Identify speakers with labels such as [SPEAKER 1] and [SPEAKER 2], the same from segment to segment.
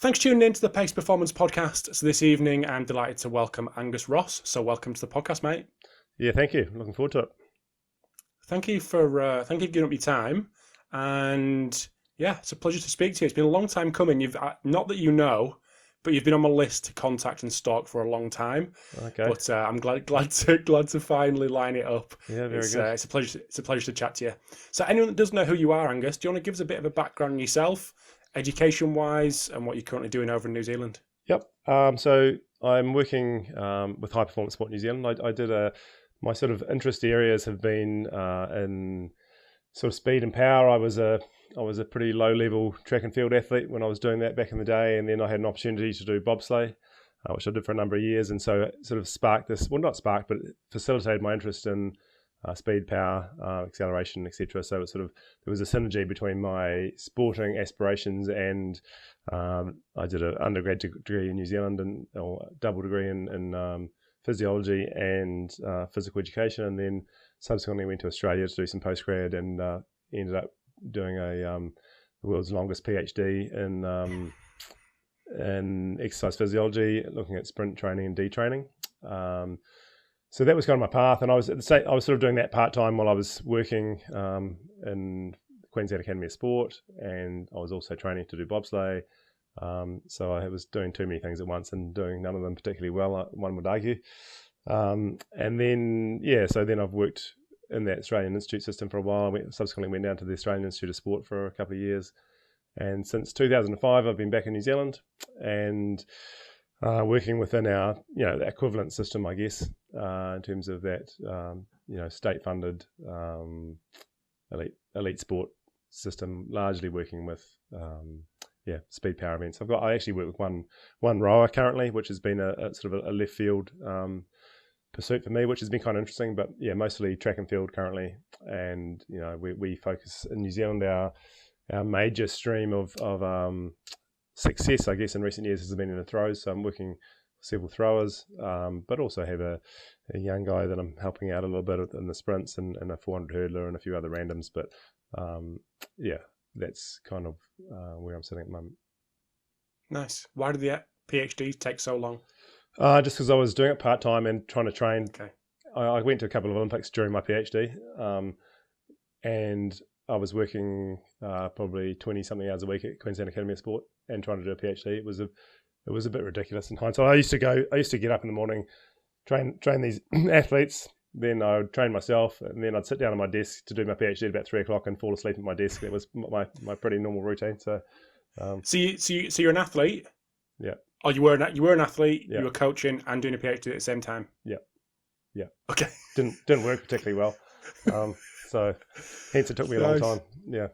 [SPEAKER 1] Thanks for tuning in to the Pacey Performance Podcast. So this evening, I'm delighted to welcome Angus Ross. So welcome to the podcast, mate.
[SPEAKER 2] Yeah, thank you. Looking forward to it.
[SPEAKER 1] Thank you for giving up your time. And yeah, it's a pleasure to speak to you. It's been a long time coming. You've not that you know, but you've been on my list to contact and stalk for a long time.
[SPEAKER 2] Okay.
[SPEAKER 1] But I'm glad to finally line it up.
[SPEAKER 2] Yeah, very good.
[SPEAKER 1] It's a pleasure to chat to you. So anyone that doesn't know who you are, Angus, do you want to give us a bit of a background on yourself, education-wise, and what you're currently doing over in New Zealand?
[SPEAKER 2] Yep. So I'm working with High Performance Sport New Zealand. I did my sort of interest areas have been in sort of speed and power. I was a pretty low-level track and field athlete when I was doing that back in the day, and then I had an opportunity to do bobsleigh, which I did for a number of years, and so it sort of sparked this. Well, not sparked, but it facilitated my interest in speed, power, acceleration, etc. So there was a synergy between my sporting aspirations and I did an undergrad degree in New Zealand or double degree in physiology and physical education, and then subsequently went to Australia to do some postgrad and ended up doing the world's longest PhD in exercise physiology, looking at sprint training and detraining. So that was kind of my path, and I was sort of doing that part-time while I was working in Queensland Academy of Sport, and I was also training to do bobsleigh. So I was doing too many things at once and doing none of them particularly well, one would argue. And then I've worked in that Australian Institute system for a while. I subsequently went down to the Australian Institute of Sport for a couple of years. And since 2005, I've been back in New Zealand and working within our, the equivalent system, I guess, in terms of that, state-funded elite sport system, largely working with, speed power events. I actually work with one rower currently, which has been a sort of a left field pursuit for me, which has been kind of interesting. But yeah, mostly track and field currently, and we focus in New Zealand. Our major stream of success, I guess, in recent years has been in the throws. So I'm working with several throwers, but also have a young guy that I'm helping out a little bit in the sprints and a 400 hurdler and a few other randoms. But that's kind of where I'm sitting at the moment.
[SPEAKER 1] Nice. Why did the PhD take so long?
[SPEAKER 2] Just because I was doing it part-time and trying to train. Okay. I went to a couple of Olympics during my PhD, and I was working probably 20-something hours a week at Queensland Academy of Sport and trying to do a PhD. It was a bit ridiculous in hindsight. I used to get up in the morning, train these athletes, then I would train myself, and then I'd sit down at my desk to do my PhD at about 3:00 and fall asleep at my desk. That was my pretty normal routine. So,
[SPEAKER 1] so you're an athlete?
[SPEAKER 2] Yeah.
[SPEAKER 1] Oh, you were an athlete.
[SPEAKER 2] Yeah.
[SPEAKER 1] You were coaching and doing a PhD at the same time.
[SPEAKER 2] Yeah. Yeah.
[SPEAKER 1] Okay.
[SPEAKER 2] Didn't work particularly well. So hence it took me a long time. Yeah.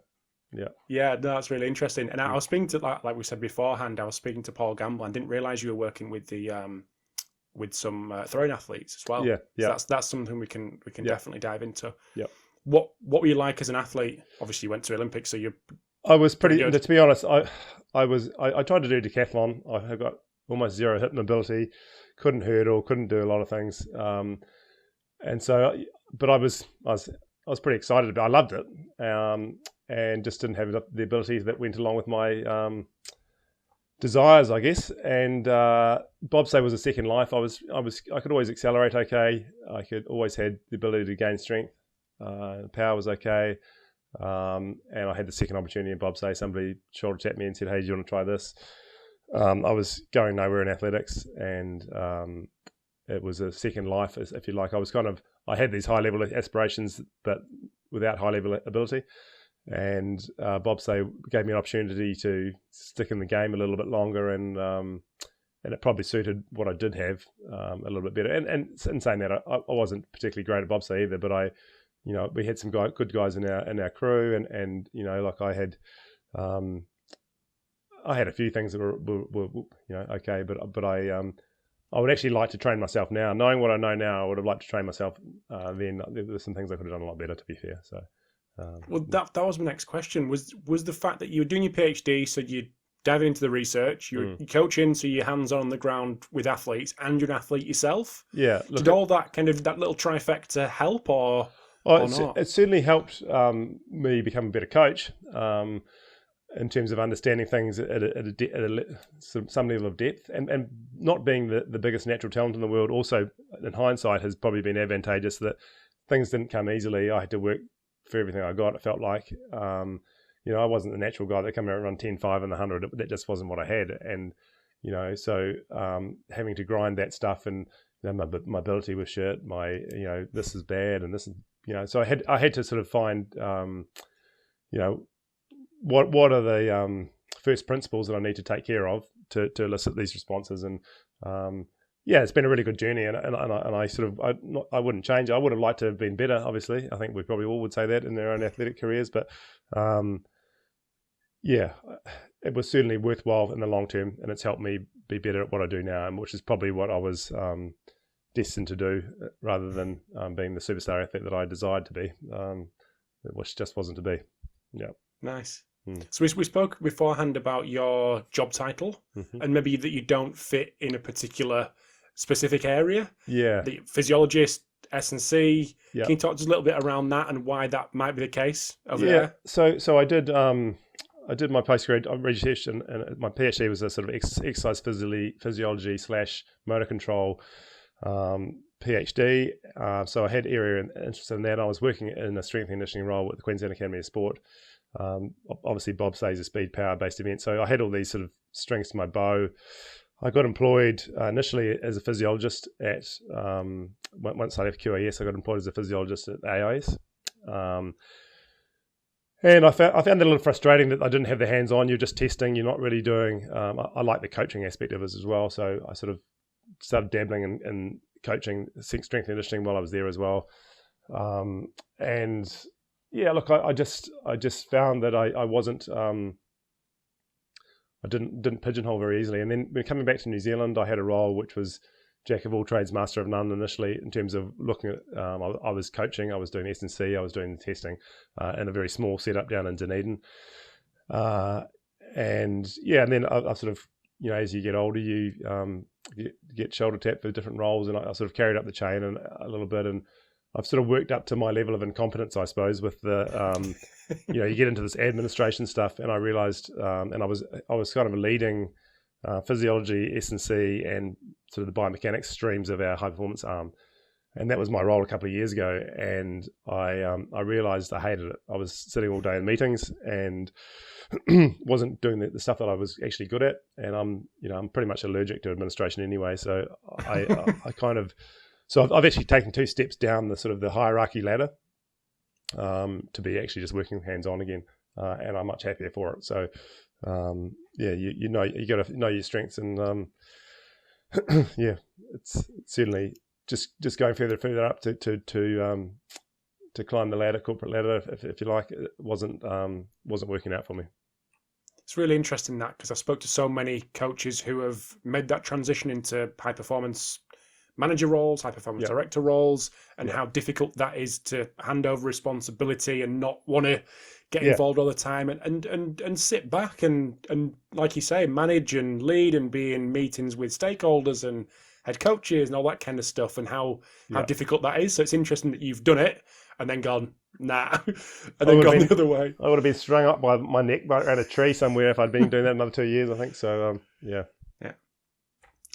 [SPEAKER 2] Yeah.
[SPEAKER 1] Yeah, no, that's really interesting. And I was speaking to, like we said beforehand, I was speaking to Paul Gamble and didn't realise you were working with the with some throwing athletes as well.
[SPEAKER 2] Yeah. Yeah.
[SPEAKER 1] So that's something we can definitely dive into.
[SPEAKER 2] Yeah.
[SPEAKER 1] What were you like as an athlete? Obviously you went to Olympics, so
[SPEAKER 2] I was pretty good. To be honest, I tried to do decathlon. I got almost zero hip mobility, couldn't hurdle, couldn't do a lot of things. And so, but I was pretty excited about it. I loved it, and just didn't have the abilities that went along with my desires, I guess. And bobsleigh was a second life. I could always accelerate okay. I could always had the ability to gain strength. Power was okay. And I had the second opportunity in bobsleigh. Somebody shoulder tapped me and said, "Hey, do you want to try this?" I was going nowhere in athletics, and it was a second life, if you like. I had these high level aspirations, but without high level ability. And bobsleigh gave me an opportunity to stick in the game a little bit longer, and it probably suited what I did have a little bit better. And in saying that, I wasn't particularly great at bobsleigh either, but we had some good guys in our crew, and like I had a few things that were okay, but I would actually like to train myself now. Knowing what I know now, I would have liked to train myself then. There's some things I could have done a lot better, to be fair. So,
[SPEAKER 1] well, that was my next question. Was the fact that you were doing your PhD, so you diving into the research, you're coaching, so you're hands-on on the ground with athletes, and you're an athlete yourself.
[SPEAKER 2] Yeah.
[SPEAKER 1] Did all that that little trifecta help, or not?
[SPEAKER 2] It certainly helped me become a better coach. in terms of understanding things at some level of depth, and not being the biggest natural talent in the world also in hindsight has probably been advantageous, that things didn't come easily. I had to work for everything I got, it felt like. I wasn't the natural guy that came out and run 10, 5 and 100. That just wasn't what I had. And, so having to grind that stuff, and my ability was shit, this is bad, and this is, so I had to sort of find, what are the first principles that I need to take care of to elicit these responses. And it's been a really good journey, and I wouldn't change it. I would have liked to have been better, obviously. I think we probably all would say that in their own athletic careers, but it was certainly worthwhile in the long term, and it's helped me be better at what I do now, and which is probably what I was destined to do, rather than being the superstar athlete that I desired to be, which just wasn't to be. Yeah.
[SPEAKER 1] Nice. So we spoke beforehand about your job title, and maybe that you don't fit in a particular specific area. Yeah. The physiologist, S&C. Yeah. Can you talk just a little bit around that and why that might be the case over there?
[SPEAKER 2] So I did my postgrad research, and my PhD was a sort of exercise physiology / motor control PhD. So I had area interest in that. I was working in a strength and conditioning role with the Queensland Academy of Sport. Obviously bobsleigh is a speed power based event, so I had all these sort of strings to my bow. I got employed initially as a physiologist at once I left QAS, I got employed as a physiologist at AIS, and I found that a little frustrating that I didn't have the hands-on. You're just testing, you're not really doing. I like the coaching aspect of it as well, so I sort of started dabbling in coaching strength and conditioning while I was there as well, and yeah, look, I just found that I wasn't, I didn't pigeonhole very easily. And then when coming back to New Zealand, I had a role which was jack of all trades, master of none initially, in terms of looking at, I was coaching, I was doing S&C, I was doing the testing in a very small setup down in Dunedin. And then I sort of, as you get older, you get shoulder tapped for different roles, and I sort of carried up the chain a little bit, and I've sort of worked up to my level of incompetence, I suppose, with the, you get into this administration stuff, and I realized, and I was kind of leading physiology, S&C, and sort of the biomechanics streams of our high performance arm. And that was my role a couple of years ago. And I realized I hated it. I was sitting all day in meetings and wasn't doing the stuff that I was actually good at. And I'm pretty much allergic to administration anyway. So So I've actually taken 2 steps down the sort of the hierarchy ladder to be actually just working hands-on again, and I'm much happier for it. So you got to know your strengths, and it's certainly just going further up to climb the corporate ladder, if you like. It wasn't working out for me.
[SPEAKER 1] It's really interesting that, because I spoke to so many coaches who have made that transition into high performance manager roles, high performance director roles, and how difficult that is to hand over responsibility and not want to get involved all the time, and sit back and like you say, manage and lead and be in meetings with stakeholders and head coaches and all that kind of stuff, and how difficult that is. So it's interesting that you've done it and then gone, nah, and then gone the other way.
[SPEAKER 2] I would have been strung up by my neck around a tree somewhere if I'd been doing that another 2 years, I think. So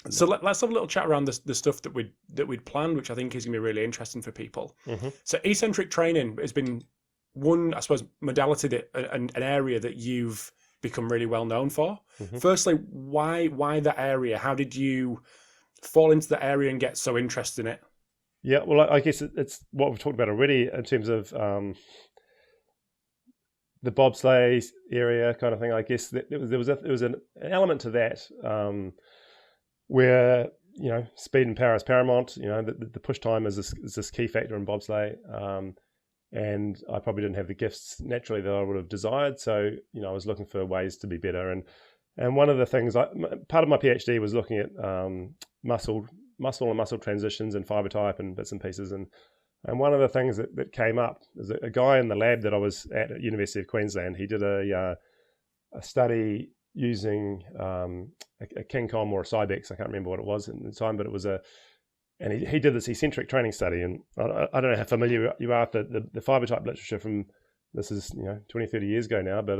[SPEAKER 1] So let's have a little chat around the stuff that we'd planned, which I think is going to be really interesting for people. Mm-hmm. So eccentric training has been one, I suppose, modality an area that you've become really well known for. Mm-hmm. Firstly, why that area? How did you fall into the area and get so interested in it?
[SPEAKER 2] Yeah, well, I guess it's what we've talked about already in terms of the bobsleigh area kind of thing. I guess there was an element to that. Where speed and power is paramount. The push time is this key factor in bobsleigh, and I probably didn't have the gifts naturally that I would have desired. So I was looking for ways to be better, and one of the things part of my PhD was looking at muscle and muscle transitions and fiber type and bits and pieces, and one of the things that came up is a guy in the lab that I was at University of Queensland. He did a study using a King Kong or a Cybex. I can't remember what it was at the time, but it was and he did this eccentric training study. And I don't know how familiar you are with the fiber type literature from, this is 20, 30 years ago now, but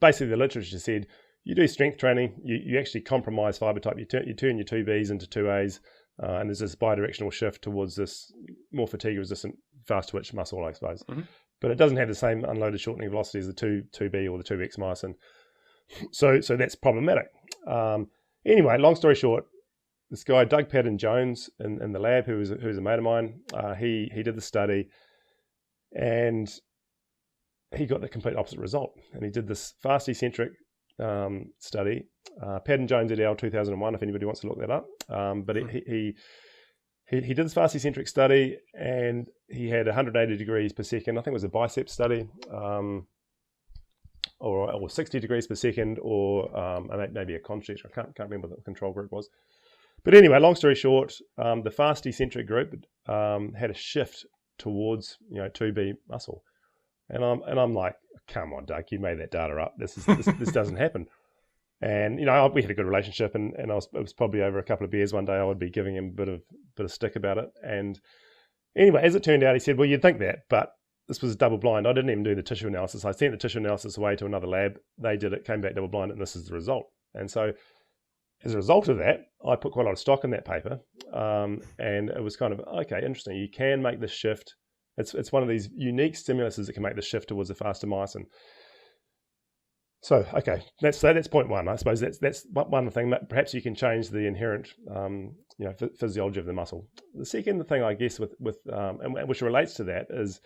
[SPEAKER 2] basically the literature said you do strength training, you actually compromise fiber type, you turn your 2Bs into 2As, and there's this bidirectional shift towards this more fatigue resistant fast twitch muscle, I suppose.
[SPEAKER 1] Mm-hmm.
[SPEAKER 2] But it doesn't have the same unloaded shortening velocity as the 2B or the 2X myosin. So that's problematic. Anyway, long story short, this guy, Doug Patton-Jones in the lab, who was a mate of mine, he did the study, and he got the complete opposite result. And he did this fast eccentric study, Patton-Jones et al. 2001, if anybody wants to look that up. But he did this fast eccentric study, and he had 180 degrees per second. I think it was a bicep study, or 60 degrees per second, or maybe a concentric. I can't remember what the control group was. But anyway, long story short, the fast eccentric group had a shift towards 2B muscle, and I'm like, come on, Doug, you made that data up. This doesn't happen. And we had a good relationship, and it was probably over a couple of beers one day. I would be giving him a bit of stick about it. And anyway, as it turned out, he said, "Well, you'd think that, but this was double blind. I didn't even do the tissue analysis. I sent the tissue analysis away to another lab. They did it, came back double blind, and this is the result." And so, as a result of that, I put quite a lot of stock in that paper, and it was kind of, okay, interesting. You can make this shift. It's one of these unique stimuluses that can make the shift towards a faster myosin. So, okay, that's point one. I suppose that's one thing that perhaps you can change the inherent physiology of the muscle. The second thing, I guess, with and which relates to that, is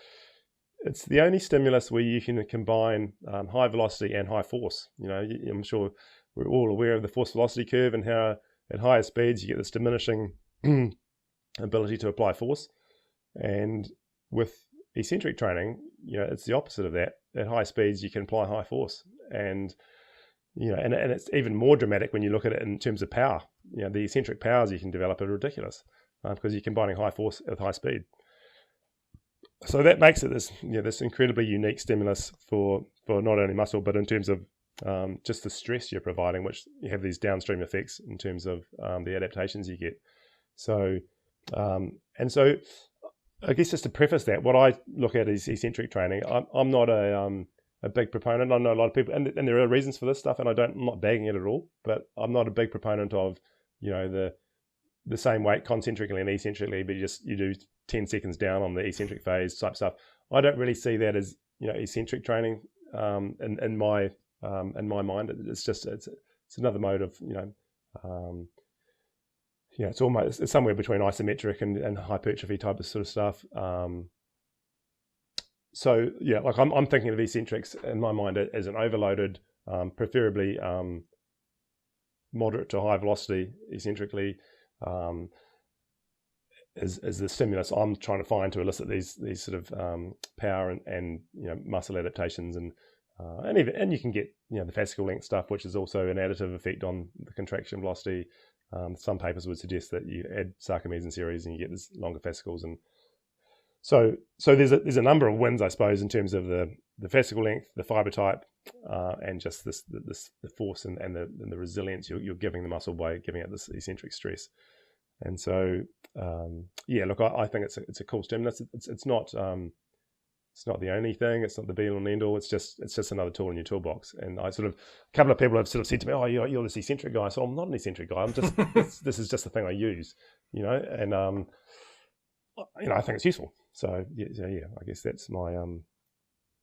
[SPEAKER 2] it's the only stimulus where you can combine high velocity and high force. I'm sure we're all aware of the force velocity curve and how at higher speeds you get this diminishing ability to apply force. And with eccentric training, it's the opposite of that. At high speeds, you can apply high force, and and it's even more dramatic when you look at it in terms of power. The eccentric powers you can develop are ridiculous because you're combining high force with high speed. So that makes it this incredibly unique stimulus for not only muscle, but in terms of just the stress you're providing, which you have these downstream effects in terms of the adaptations you get. So I guess just to preface that, what I look at is eccentric training. I'm not a big proponent. I know a lot of people, and there are reasons for this stuff, and I'm not bagging it at all. But I'm not a big proponent of the same weight concentrically and eccentrically, but you do 10 seconds down on the eccentric phase type stuff. I don't really see that as eccentric training in my mind. It's another mode of it's somewhere between isometric and hypertrophy type of sort of stuff. So yeah, like I'm thinking of eccentrics in my mind as an overloaded, preferably moderate to high velocity eccentrically, is the stimulus I'm trying to find to elicit these sort of power and muscle adaptations and you can get the fascicle length stuff, which is also an additive effect on the contraction velocity. Some papers would suggest that you add sarcomeres in series and you get this longer fascicles, and so there's a number of wins, I suppose, in terms of the fascicle length, the fiber type, and just the force and the resilience you're giving the muscle by giving it this eccentric stress. And so look, I think it's a cool stimulus. It's not the only thing. It's not the be all and end all. It's just another tool in your toolbox. And a couple of people have sort of said to me, "Oh, you're this eccentric guy." So I'm not an eccentric guy. I'm just this is just the thing I use, And I think it's useful. So yeah, I guess that's my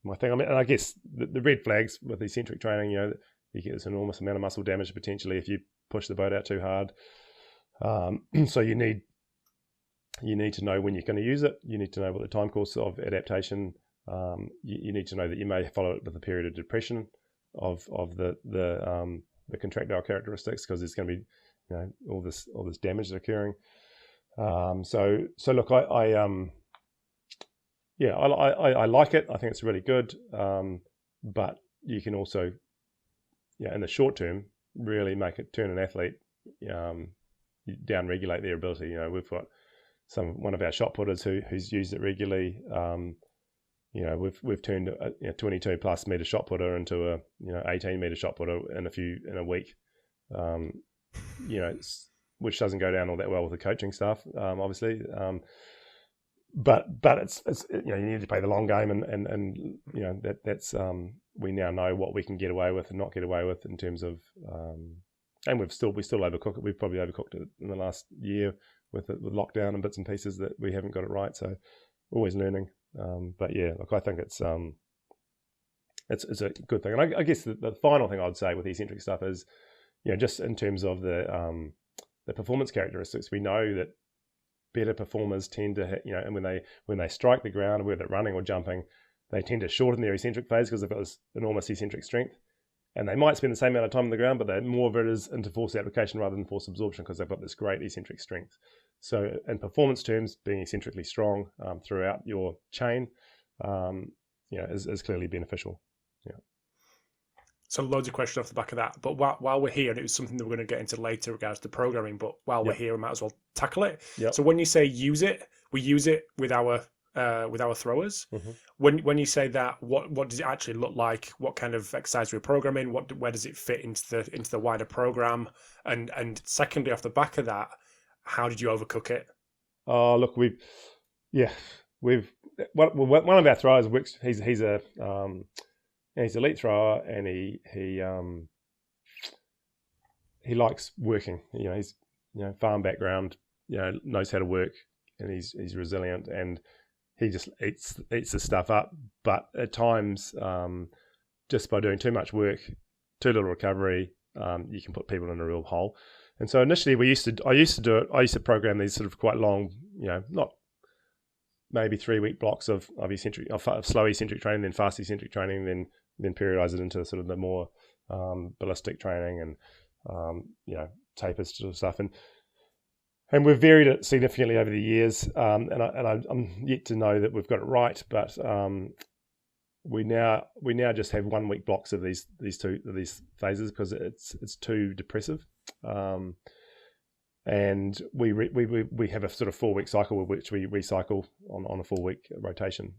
[SPEAKER 2] my thing. I mean, and I guess the red flags with eccentric training, you get this enormous amount of muscle damage potentially if you push the boat out too hard. So you need to know when you're going to use it. You need to know what the time course of adaptation. You need to know that you may follow it with a period of depression of the contractile characteristics, because there's going to be all this damage that's occurring. So look, I like it. I think it's really good. But you can also, in the short term, really turn an athlete, down-regulate their ability. We've got one of our shot putters who's used it regularly. We've turned a 22 plus meter shot putter into a 18 meter shot putter in a week. Which doesn't go down all that well with the coaching staff, obviously. but it's you need to play the long game, and that's we now know what we can get away with and not get away with in terms of and we still overcook it. We've probably overcooked it in the last year with lockdown and bits and pieces that we haven't got it right. So always learning. But yeah, look, I think it's a good thing. And I guess the final thing I'd say with eccentric stuff is, just in terms of the performance characteristics, we know that better performers tend to hit, and when they strike the ground, whether running or jumping, they tend to shorten their eccentric phase because they've got this enormous eccentric strength. And they might spend the same amount of time on the ground, but more of it is into force application rather than force absorption because they've got this great eccentric strength. So in performance terms, being eccentrically strong throughout your chain, is clearly beneficial. Yeah.
[SPEAKER 1] So loads of questions off the back of that. But while we're here, and it was something that we're going to get into later regards to programming, but while we're here, we might as well tackle it.
[SPEAKER 2] Yep.
[SPEAKER 1] So when you say use it, we use it with our throwers.
[SPEAKER 2] Mm-hmm.
[SPEAKER 1] When you say that, what does it actually look like? What kind of exercise we're programming? Where does it fit into the wider program? And secondly, off the back of that, how did you overcook it?
[SPEAKER 2] Oh, look, one of our throwers works. He's a elite thrower, and he likes working. He's farm background. Knows how to work, and he's resilient, and he just eats the stuff up. But at times, just by doing too much work, too little recovery, you can put people in a real hole. And so initially, I used to do it. I used to program these sort of quite long, not maybe 3-week blocks of slow eccentric training, then fast eccentric training, then periodize it into sort of the more ballistic training and taper sort of stuff. And we've varied it significantly over the years. And I'm yet to know that we've got it right, but we now just have 1-week blocks of these phases because it's too depressive. And we have a sort of 4-week cycle which we recycle on a 4-week rotation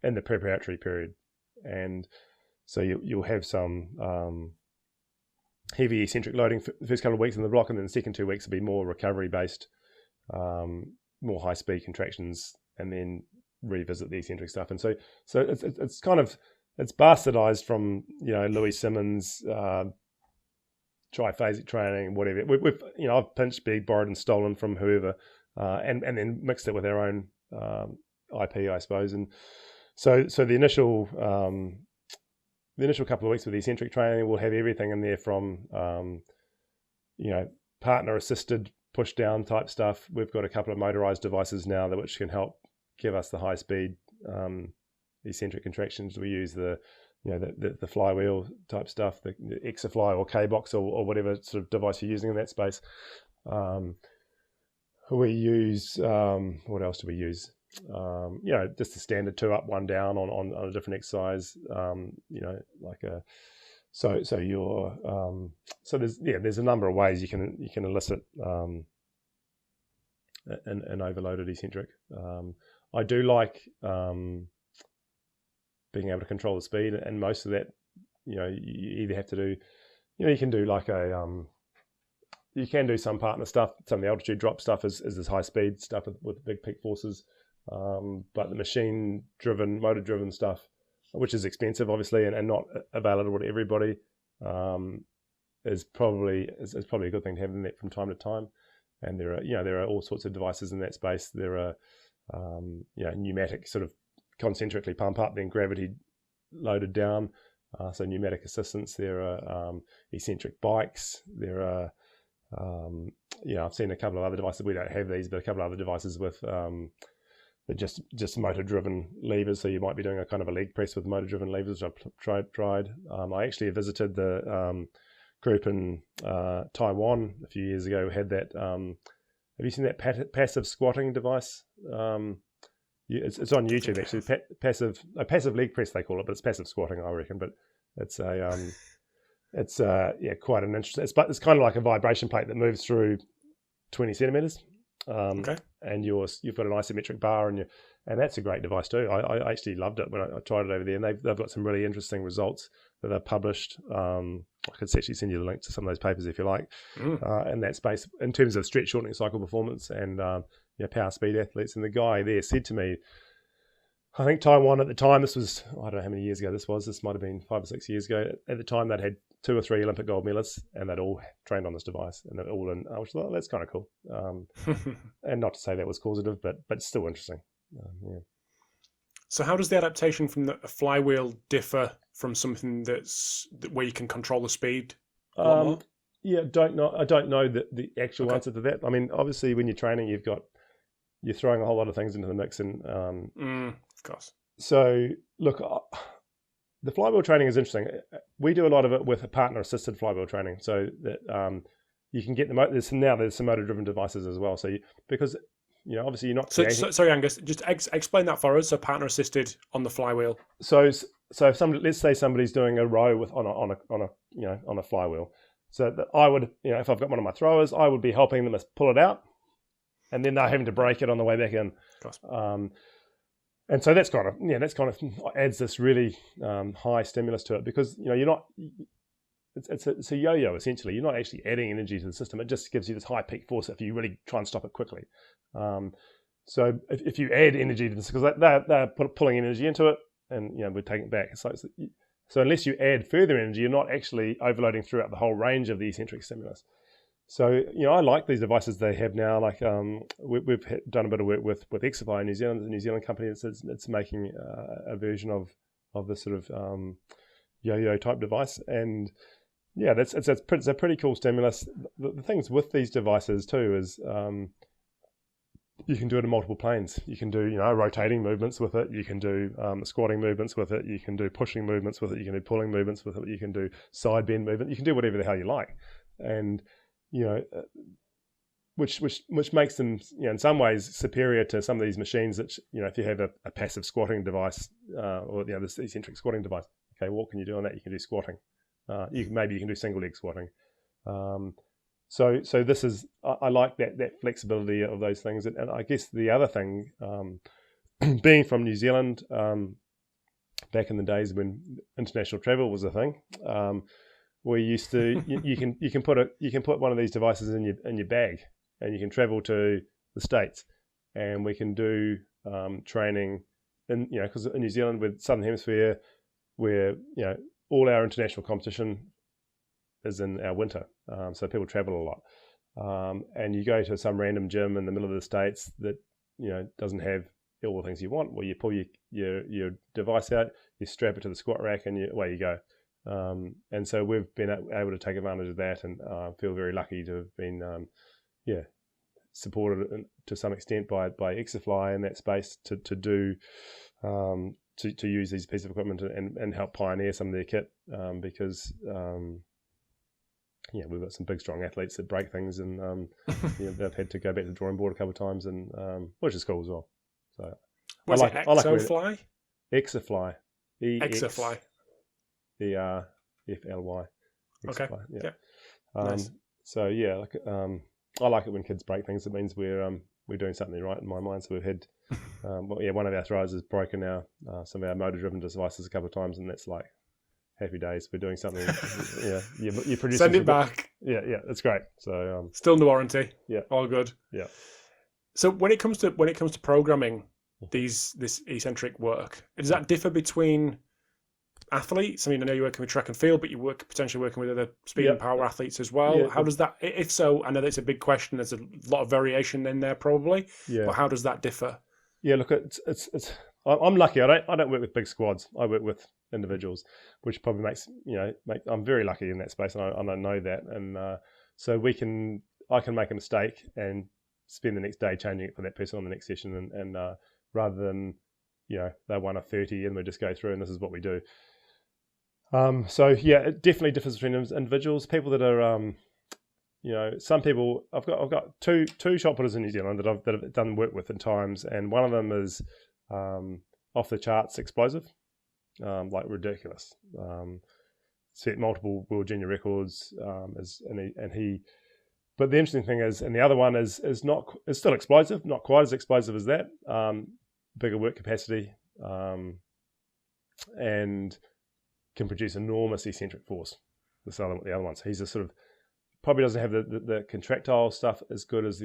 [SPEAKER 2] in the preparatory period. And so you'll have some heavy eccentric loading for the first couple of weeks in the block, and then the second 2 weeks will be more recovery based, more high speed contractions, and then revisit the eccentric stuff. And so it's kind of bastardized from Louis Simmons triphasic training, whatever. I've pinched, big, borrowed, and stolen from whoever, and then mixed it with our own IP, I suppose. And so the initial couple of weeks with the eccentric training, we'll have everything in there from partner assisted push down type stuff. We've got a couple of motorized devices now which can help give us the high speed eccentric contractions. We use the flywheel type stuff, the Exafly or K-Box or whatever sort of device you're using in that space. We use what else do we use? Just the standard 2 up, 1 down on a different exercise. There's a number of ways you can elicit an overloaded eccentric. I do like being able to control the speed, and most of that, you either have to do, you can do like you can do some partner stuff. Some of the altitude drop stuff is this high speed stuff with big peak forces. But the motor driven stuff, which is expensive obviously and not available to everybody, is probably a good thing to have in that from time to time. And there are all sorts of devices in that space. There are pneumatic sort of concentrically pump up, then gravity loaded down, so pneumatic assistance. There are eccentric bikes. There are I've seen a couple of other devices. We don't have these, but a couple of other devices with just motor driven levers. So you might be doing a kind of a leg press with motor driven levers, which I've tried. I actually visited the group in Taiwan a few years ago who had that. Have you seen that passive squatting device? It's on YouTube actually. Passive leg press they call it, but it's passive squatting, I reckon. But it's quite an interesting. It's kind of like a vibration plate that moves through 20 centimeters.
[SPEAKER 1] Okay.
[SPEAKER 2] And you've got an isometric bar, and that's a great device too. I actually loved it when I tried it over there, and they've got some really interesting results that they've published. I could actually send you the link to some of those papers if you like, in that space in terms of stretch shortening cycle performance and power speed athletes. And the guy there said to me, I think Taiwan at the time, this was, I don't know how many years ago this was, this might have been 5 or 6 years ago. At the time, they'd had 2 or 3 Olympic gold medalists, and they'd all trained on this device, and they're all in. I was like, that's kind of cool. And not to say that was causative, but still interesting. Yeah.
[SPEAKER 1] So how does the adaptation from the flywheel differ from something where you can control the speed?
[SPEAKER 2] Yeah, I don't know the actual answer to that. I mean, obviously, when you're training, you're throwing a whole lot of things into the mix, and
[SPEAKER 1] of course.
[SPEAKER 2] So look, the flywheel training is interesting. We do a lot of it with a partner-assisted flywheel training, so that you can get there's some motor-driven devices as well. So because obviously you're not.
[SPEAKER 1] Sorry, Angus, just explain that for us. So partner-assisted on the flywheel.
[SPEAKER 2] So if let's say somebody's doing a row on a flywheel. So that I would, if I've got one of my throwers, I would be helping them pull it out, and then they're having to break it on the way back in. And so that's kind of adds this really high stimulus to it, because you're not. It's a yo-yo essentially. You're not actually adding energy to the system. It just gives you this high peak force if you really try and stop it quickly. So if you add energy to this, because they're pulling energy into it, and we're taking it back. So unless you add further energy, you're not actually overloading throughout the whole range of the eccentric stimulus. So, I like these devices they have now. Like we've done a bit of work with Exify in New Zealand, the New Zealand company that's making a version of this sort of yo-yo type device. And yeah, it's a pretty cool stimulus. The things with these devices too is you can do it in multiple planes. You can do, rotating movements with it. You can do squatting movements with it. You can do pushing movements with it. You can do pulling movements with it. You can do side bend movement. You can do whatever the hell you like. And, which makes them, in some ways superior to some of these machines that, if you have a passive squatting device or, this eccentric squatting device, okay, what can you do on that? You can do squatting. Maybe you can do single leg squatting. So this is, I like that flexibility of those things. And I guess the other thing, being from New Zealand, back in the days when international travel was a thing, we used to, you can put one of these devices in your bag, and you can travel to the States, and we can do training in, because in New Zealand with Southern Hemisphere, where, all our international competition is in our winter, so people travel a lot, and you go to some random gym in the middle of the States that doesn't have all the things you want. Well, you pull your device out, you strap it to the squat rack, and away you go. And so we've been able to take advantage of that, and feel very lucky to have been supported to some extent by Exifly in that space to do. To use these pieces of equipment and help pioneer some of their kit, because we've got some big strong athletes that break things, and they've had to go back to the drawing board a couple of times, and which is cool as well. So
[SPEAKER 1] I like Exofly?
[SPEAKER 2] Exifly.
[SPEAKER 1] Exifly.
[SPEAKER 2] ERFLY.
[SPEAKER 1] Okay. Yeah.
[SPEAKER 2] Nice. So yeah, I like it when kids break things. It means we're doing something right in my mind. So we've had one of our throwers has broken some of our motor-driven devices a couple of times, and that's like happy days. We're doing something. You produce.
[SPEAKER 1] Send it back.
[SPEAKER 2] Yeah, it's great. So
[SPEAKER 1] still under warranty.
[SPEAKER 2] Yeah,
[SPEAKER 1] all good.
[SPEAKER 2] Yeah.
[SPEAKER 1] So when it comes to programming this eccentric work, does that differ between athletes? I mean, I know you're working with track and field, but you're potentially working with other speed and power athletes as well. Yeah. How does that, if so, I know that's a big question. There's a lot of variation in there probably. Yeah. But how does that differ? Yeah, look, it's I'm lucky. I don't work with big squads. I work with individuals, which probably makes I'm very lucky in that space, and I know that. And so I can make a mistake and spend the next day changing it for that person on the next session, and rather than they won a 30 and we just go through and this is what we do. So yeah, it definitely differs between individuals. People that are some people, I've got two shot putters in New Zealand that I've done work with at times, and one of them is off the charts explosive, like ridiculous. Set multiple world junior records, but the interesting thing is, and the other one is still explosive, not quite as explosive as that, bigger work capacity, and can produce enormous eccentric force. The other ones, he's a sort of probably doesn't have the contractile stuff as good as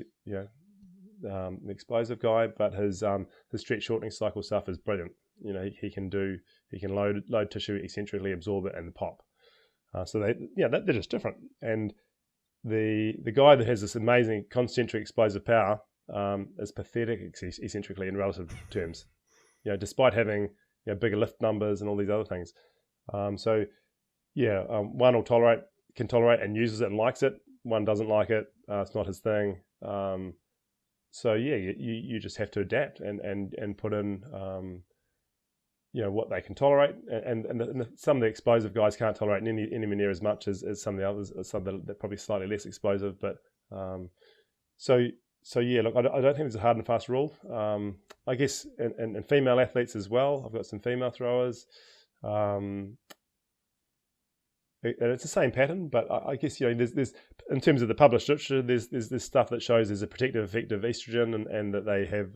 [SPEAKER 2] the explosive guy, but his stretch shortening cycle stuff is brilliant. He can load tissue, eccentrically absorb it, and pop. So they're just different. And the guy that has this amazing concentric explosive power is pathetic eccentrically in relative terms. Despite having bigger lift numbers and all these other things. One can tolerate and uses it and likes it. One doesn't like it. It's not his thing. You just have to adapt and put in what they can tolerate, and some of the explosive guys can't tolerate anywhere near as much as some of the others. Some that are probably slightly less explosive, but look, I don't think there's a hard and fast rule. I guess in female athletes as well, I've got some female throwers, and it's the same pattern. But I guess there's in terms of the published literature, there's this stuff that shows there's a protective effect of estrogen, and that they have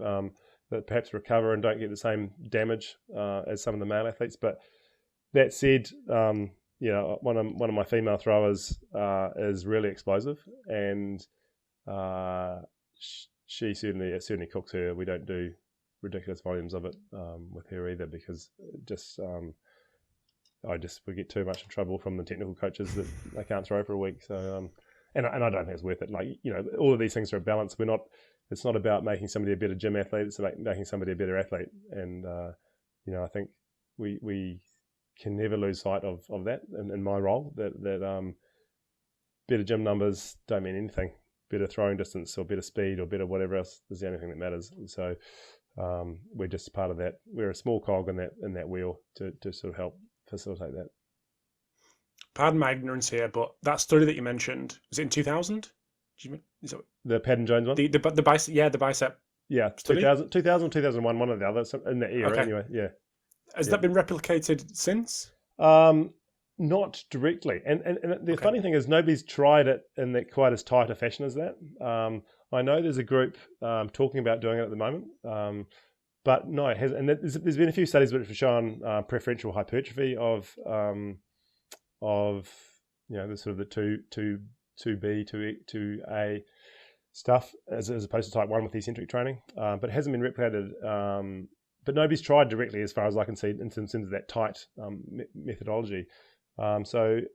[SPEAKER 2] that perhaps recover and don't get the same damage as some of the male athletes. But that said, one of my female throwers is really explosive, and she certainly cooks her. We don't do ridiculous volumes of it with her either, because we get too much in trouble from the technical coaches that they can't throw for a week. So and I don't think it's worth it. All of these things are a balance. It's not about making somebody a better gym athlete. It's about making somebody a better athlete. And I think we can never lose sight of that in my role. That better gym numbers don't mean anything. Better throwing distance or better speed or better whatever else is the only thing that matters. So we're just part of that. We're a small cog in that wheel to sort of help facilitate that.
[SPEAKER 1] Pardon my ignorance here, but that study that you mentioned, was it in 2000?
[SPEAKER 2] The Padden Jones one?
[SPEAKER 1] The bicep, the bicep.
[SPEAKER 2] Yeah, 2000, 2001, one or the other, in that era anyway. Yeah.
[SPEAKER 1] Has that been replicated since?
[SPEAKER 2] Not directly, and the funny thing is nobody's tried it in that quite as tight a fashion as that. I know there's a group talking about doing it at the moment, but no, it hasn't. And there's been a few studies which have shown preferential hypertrophy of the sort of the 2B, 2A stuff as opposed to type 1 with eccentric training, but it hasn't been replicated. But nobody's tried directly, as far as I can see, in terms of that tight methodology. Hard to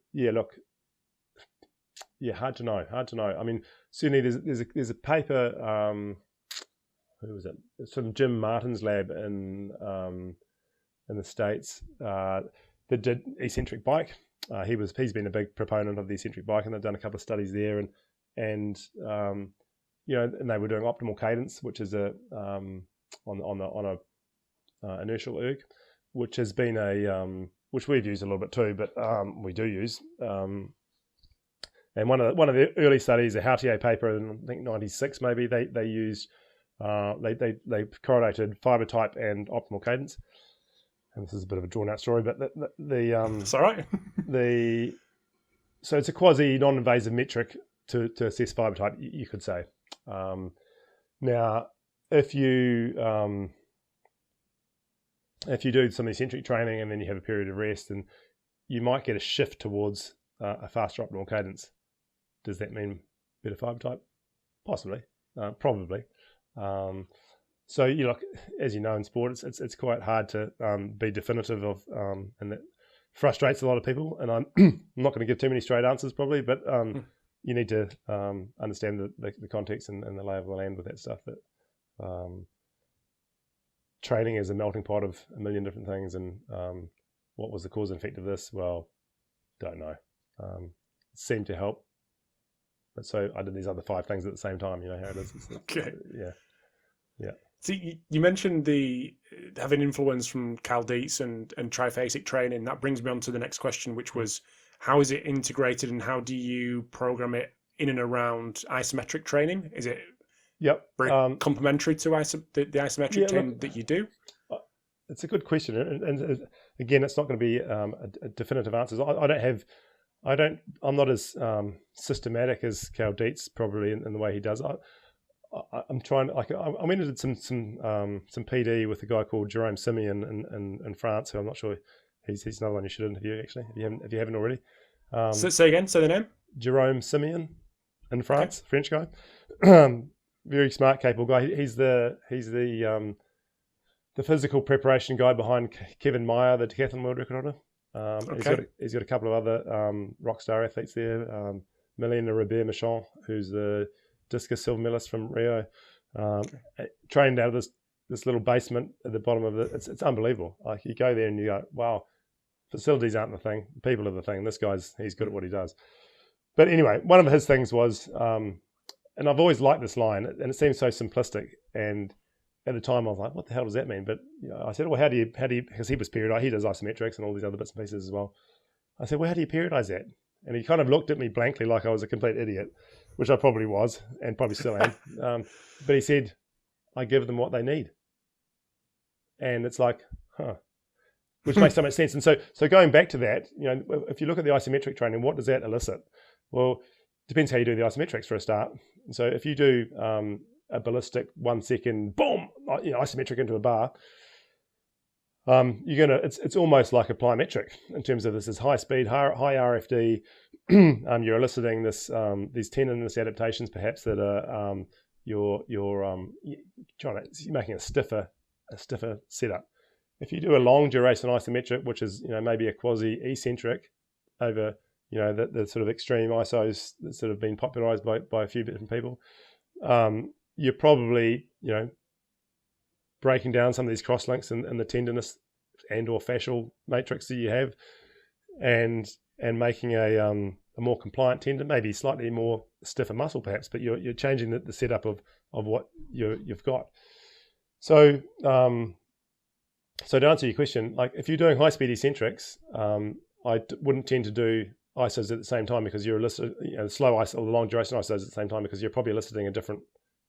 [SPEAKER 2] know. I mean, certainly there's a paper. Who was it? It's from Jim Martin's lab in the States that did eccentric bike. He's been a big proponent of the eccentric bike, and they've done a couple of studies there, and and they were doing optimal cadence, which is on a inertial erg, which has been which we've used a little bit too, but we do use. And one of the early studies, a Hautier paper in I think '96 maybe, they used they correlated fiber type and optimal cadence. And this is a bit of a drawn out story, but
[SPEAKER 1] it's all right.
[SPEAKER 2] So it's a quasi non-invasive metric to assess fiber type, you could say. Now, if you do some eccentric training and then you have a period of rest, and you might get a shift towards a faster optimal cadence. Does that mean better fiber type? Possibly, probably. So look, as you know, in sport, it's quite hard to be definitive of, and that frustrates a lot of people. And I'm not going to give too many straight answers probably, but you need to understand the context and the lay of the land with that stuff. That training is a melting pot of a million different things, and what was the cause and effect of this? Well, don't know. It seemed to help, but so I did these other 5 things at the same time. You know how it is.
[SPEAKER 1] Okay.
[SPEAKER 2] Yeah.
[SPEAKER 1] So you mentioned the having influence from Cal Dietz and triphasic training. That brings me on to the next question, which was, how is it integrated and how do you program it in and around isometric training? Is it very complementary to the isometric training that you do?
[SPEAKER 2] It's a good question, and again, it's not going to be a definitive answer. I'm not as systematic as Cal Dietz probably in the way he does. I'm trying. I went and did some PD with a guy called Jerome Simeon in France, who I'm not sure. He's another one you should interview actually if you haven't already.
[SPEAKER 1] Say again. Say the name.
[SPEAKER 2] Jerome Simeon in France, okay. French guy. very smart, capable guy. He's the physical preparation guy behind Kevin Meyer, the decathlon world record holder.
[SPEAKER 1] Okay.
[SPEAKER 2] He's got a couple of other rock star athletes there. Milena Robert-Michon, who's the discus silver medalist from Rio, trained out of this little basement at the bottom of it. It's unbelievable. Like, you go there and you go, wow, facilities aren't the thing, people are the thing. This he's good at what he does. But anyway, one of his things was, and I've always liked this line, and it seems so simplistic. And at the time, I was like, what the hell does that mean? But I said, well, how do you, because he was periodized, he does isometrics and all these other bits and pieces as well. I said, well, how do you periodize that? And he kind of looked at me blankly like I was a complete idiot, which I probably was and probably still am. But he said, I give them what they need. And it's like, which makes so much sense. And so going back to that, if you look at the isometric training, what does that elicit? Well, depends how you do the isometrics for a start. So if you do a ballistic 1 second, boom, isometric into a bar, it's almost like a plyometric in terms of this is high speed, high RFD. You're eliciting these tendinous adaptations, perhaps that are you're making a stiffer setup. If you do a long duration isometric, which is maybe a quasi eccentric over the sort of extreme isos that's sort of been popularized by a few different people, you're probably breaking down some of these cross links and the tendinous and or fascial matrix that you have, and making a more compliant tendon, maybe slightly more stiffer muscle perhaps, but you're changing the setup of what you've got. So to answer your question, like if you're doing high speed eccentrics, I wouldn't tend to do isos at the same time, because you're eliciting slow iso or long duration isos at the same time, because you're probably eliciting a different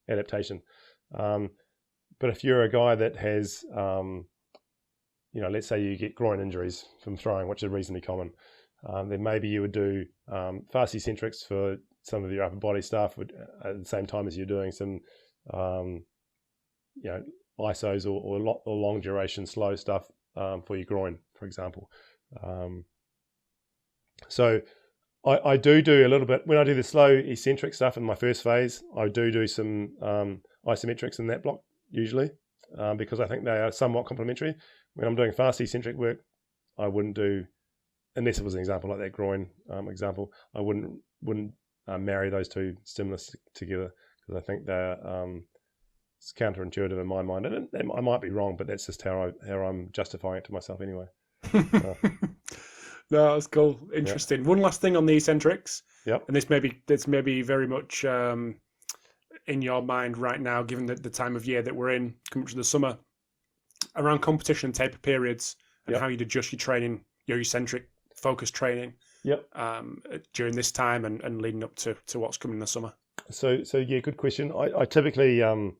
[SPEAKER 2] adaptation. But if you're a guy that has, let's say you get groin injuries from throwing, which are reasonably common, then maybe you would do fast eccentrics for some of your upper body stuff at the same time as you're doing some, isos or long duration slow stuff for your groin, for example. So I do a little bit, when I do the slow eccentric stuff in my first phase, I do some isometrics in that block usually, because I think they are somewhat complementary. When I'm doing fast eccentric work, I wouldn't do, unless it was an example like that groin example, I wouldn't marry those two stimulus together, because I think they're it's counterintuitive in my mind, and I might be wrong, but that's just how I'm justifying it to myself anyway.
[SPEAKER 1] No, that's cool. Interesting. Yep. One last thing on the eccentrics.
[SPEAKER 2] Yep.
[SPEAKER 1] And this may be very much in your mind right now, given the time of year that we're in, coming to the summer, around competition and taper periods, and how you'd adjust your training, your eccentric focus training.
[SPEAKER 2] Yep.
[SPEAKER 1] During this time and leading up to what's coming in the summer. So
[SPEAKER 2] yeah, good question. I typically, and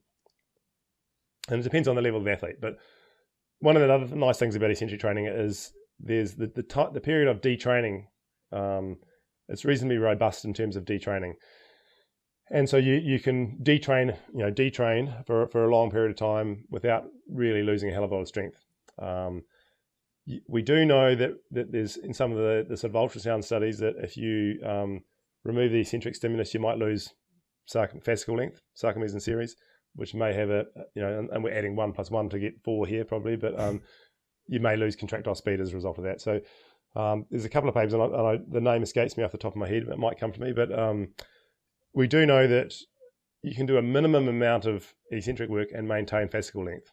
[SPEAKER 2] it depends on the level of the athlete, but one of the other nice things about eccentric training is there's the period of detraining. It's reasonably robust in terms of detraining, and so you can detrain for a long period of time without really losing a hell of a lot of strength. We do know that there's, in some of the sort of ultrasound studies, that if you remove the eccentric stimulus, you might lose fascicle length, sarcomeres in series, which may have and we're adding 1 + 1 to get 4 here probably, but you may lose contractile speed as a result of that. So there's a couple of papers, and the name escapes me off the top of my head, but it might come to me. But we do know that you can do a minimum amount of eccentric work and maintain fascicle length.